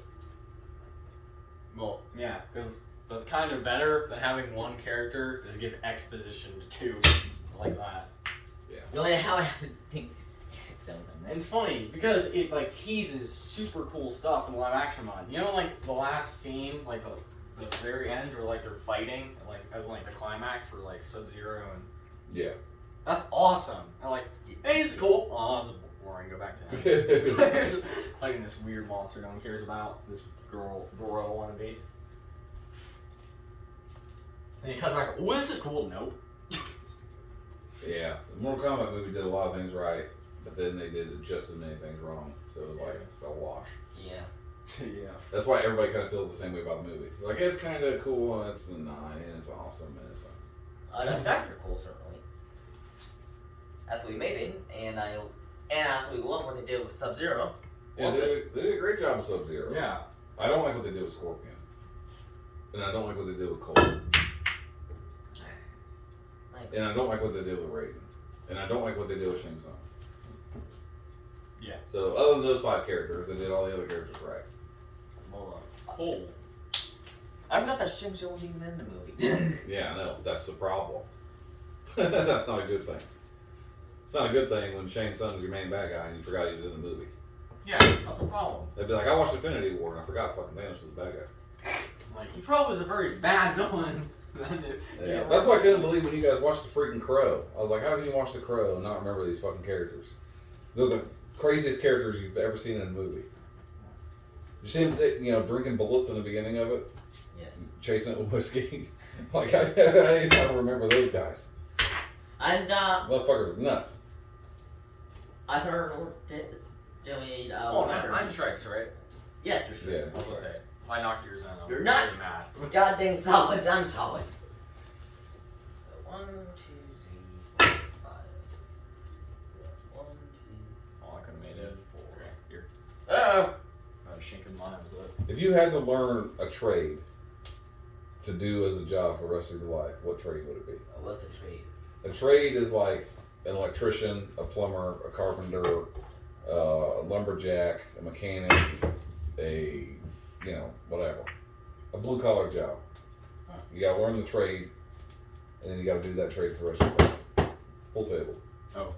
Well, yeah, because that's kind of better than having one character just give exposition to two like that. No, how I have to think. And it's funny because it like teases super cool stuff in the live action one. Like the last scene, like the very end, where like they're fighting, like as like the climax for like Sub-Zero and Yeah. that's awesome. I'm like, hey, this is cool. Oh, this is boring. Go back to him. Fighting this weird monster no one cares about. This girl royal wannabe. And he comes back. Oh, this is cool. Nope. Yeah, the Mortal Kombat movie did a lot of things right, but then they did just as many things wrong, so it was like a wash. Yeah. Yeah. That's why everybody kind of feels the same way about the movie. Like, it's kind of cool, and it's benign, and it's awesome, and it's The effects are cool, certainly. Absolutely amazing, and I absolutely love what they did with Sub-Zero. yeah, they did a great job with Sub-Zero. Yeah. I don't like what they did with Scorpion, and I don't like what they did with Colt, and I don't like what they did with Raiden, and I don't like what they did with Shang Tsung. Yeah. So other than those 5 characters, they did all the other characters right. Cool. I forgot that Shang Tsung wasn't even in the movie. Yeah, I know. That's the problem. That's not a good thing. It's not a good thing when Shang Tsung's your main bad guy and you forgot he was in the movie. Yeah, that's a problem. They'd be like, I watched Infinity War and I forgot fucking Thanos was the bad guy. Like, he probably was a very bad villain. Yeah, that's why I couldn't believe when you guys watched the freaking Crow. I was like, how can you watch the Crow and not remember these fucking characters? They're the craziest characters you've ever seen in a movie. You see him, drinking bullets in the beginning of it? Yes. Chasing it with whiskey? Like, I didn't even remember those guys. And, Motherfucker was nuts. I heard, did we, I'm strikes, right? Yes, for sure. Yeah. I was gonna say, if I knocked yours in, I'm You're not- really mad. Goddamn solids, I'm solid. 1, 2, 3, 4, 5. 1, 2. Oh, I could've made it. Okay, here. Oh! I was shinking mine, but... If you had to learn a trade to do as a job for the rest of your life, what trade would it be? What's a trade? A trade is like an electrician, a plumber, a carpenter, a lumberjack, a mechanic, a, whatever. A blue collar job. You gotta learn the trade, and then you gotta do that trade for the rest of your life. Full table. Oh.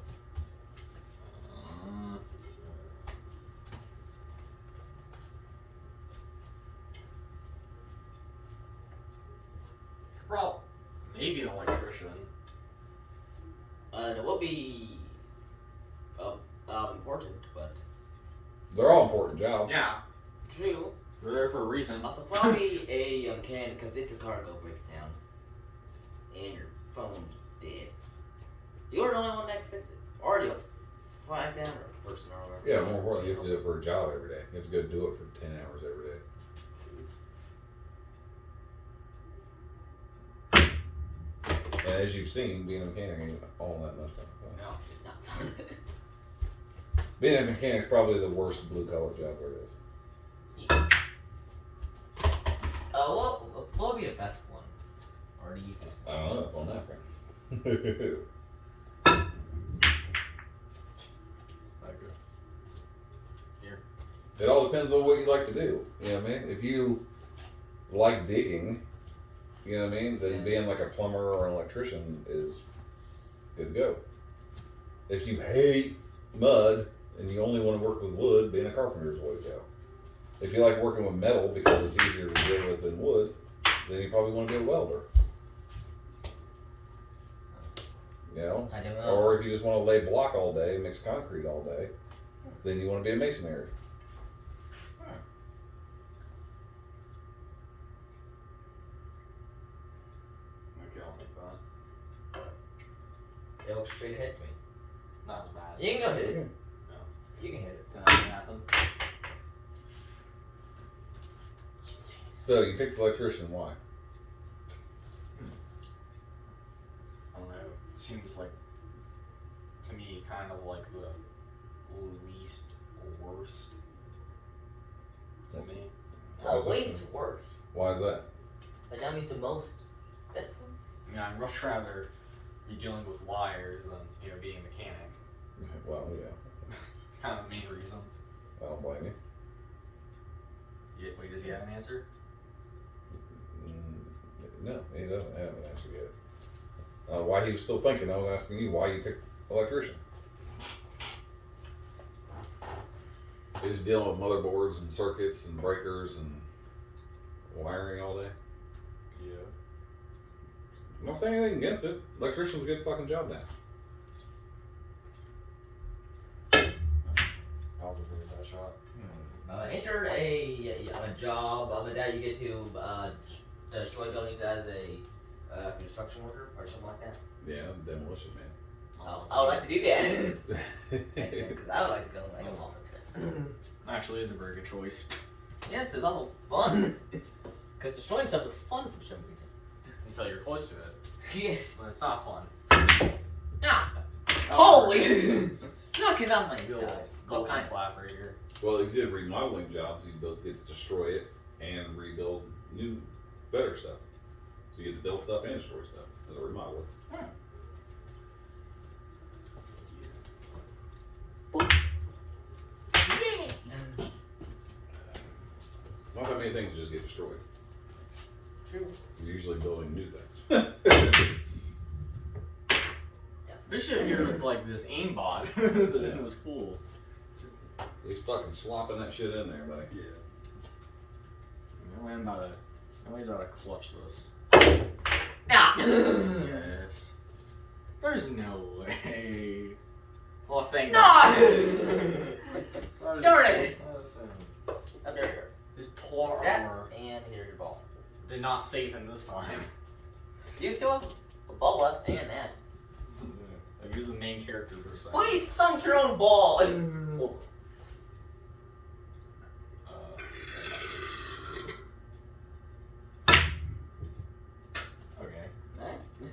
Well, maybe an electrician. It will be important, but They're all important jobs. Yeah, true. we're there for a reason. Also, probably a mechanic, because if your cargo breaks down and your phone's dead, you're the only one that can fix it. Or you'll flag down a person or whatever. Yeah, more importantly, you have to do it for a job every day. You have to go do it for 10 hours every day. And as you've seen, being a mechanic ain't all that much fun. No, it's not fun. Being a mechanic is probably the worst blue collar job there is. What would be the best one? Or do you think? I don't know, that's what I'm asking. Here. It all depends on what you like to do. You know what I mean? If you like digging, you know what I mean? Then being like a plumber or an electrician is good to go. If you hate mud and you only want to work with wood, being a carpenter is the way to go. If you like working with metal because it's easier to deal with than wood, then you probably want to be a welder. You know? I don't know. Or if you just want to lay block all day, mix concrete all day, then you want to be a masonry. Okay, I'll take that. It looks straight ahead to me. Not as bad. You can go hit it. No. You can hit it. Doesn't happen. So you picked electrician, why? I don't know. Seems like, to me, kind of like the least worst to me. At least worse. Why is that? But that means the most. That's cool. I mean, I'd much rather be dealing with wires than, being a mechanic. Well, yeah. It's kind of the main reason. I don't blame you. Yeah, wait, does he have an answer? No, he doesn't have an answer yet. Why he was still thinking, I was asking you why you picked electrician. He's dealing with motherboards and circuits and breakers and wiring all day. Yeah. I'm not saying anything against it. Electrician's a good fucking job now. That was a pretty bad shot. Enter a job that you get to destroy buildings as a construction worker or something like that. Yeah, demolition man. I would like to do that. Because I would like to go like a awesome sense. Actually, is a very good choice. Yes, it's also fun. Because destroying stuff is fun for some reason. Until you're close to it. Yes. But it's not fun. Ah! Oh, Holy! Not because I'm like Gold what kind? clap right here. Well, if you did remodeling jobs, you both get to destroy it and rebuild new, better stuff. So you get to build stuff and destroy stuff as a remodeler. Yeah. Not that many things just get destroyed. True. You're usually building new things. Bishop here with like this aimbot. It was cool. He's fucking slopping that shit in there, buddy. Yeah. I'm about to clutch this. Ah! Yes. There's no way. Well, thank No! God. Darn it! Oh, there we go. his poor That, armor and here's your ball. did not save him this time. You still have a ball left and that. Like, he's the main character for a second. Well, you sunk your own ball. Okay. Nice.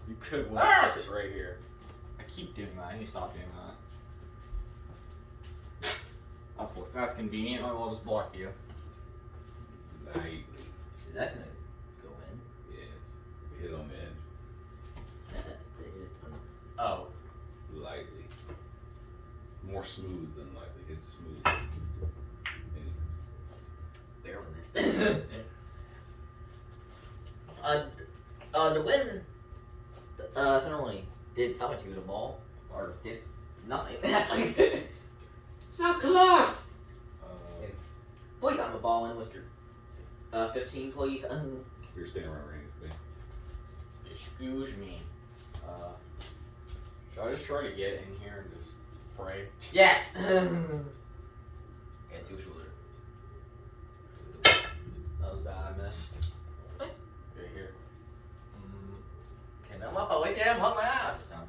You could win this right here. I keep doing that. I need to stop doing that. That's convenient. I'll just block you. Lightly. Is that gonna go in? Yes. If you hit on the edge. Oh. Lightly. More smooth than lightly. Hit smooth. Anyways. The win, certainly did something to the ball, or did nothing. Actually, so close. Please, I'm a ball in with your 15, please. You're staying around range, man. Excuse me. Should I just try to get in here and just pray? Yes. Okay, two shoulder. That was bad. I missed. What? Right here. Okay, now I'm up. I wait there. I'm holding my eye out this time.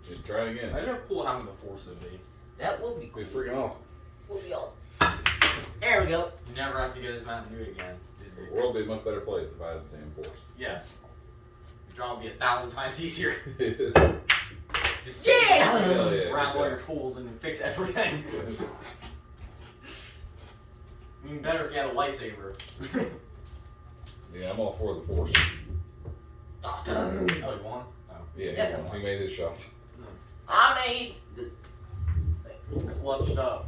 Just try it again. Imagine how cool having the force would be. That will be cool. It's freaking awesome. Will be awesome. There we go. You never have to get this mountain dew again. The world would be a much better place if I had the same force. Yes. The job would be 1,000 times easier. Just Yeah! Hell yeah, grab good all your job. tools and fix everything. Even better if you had a lightsaber. Yeah, I'm all for the force. Oh, Oh, you won? Oh. Yeah, Yes, I he won. made his shots. I made the Clutched up.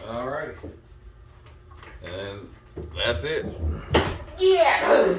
Alrighty. And that's it. Yeah.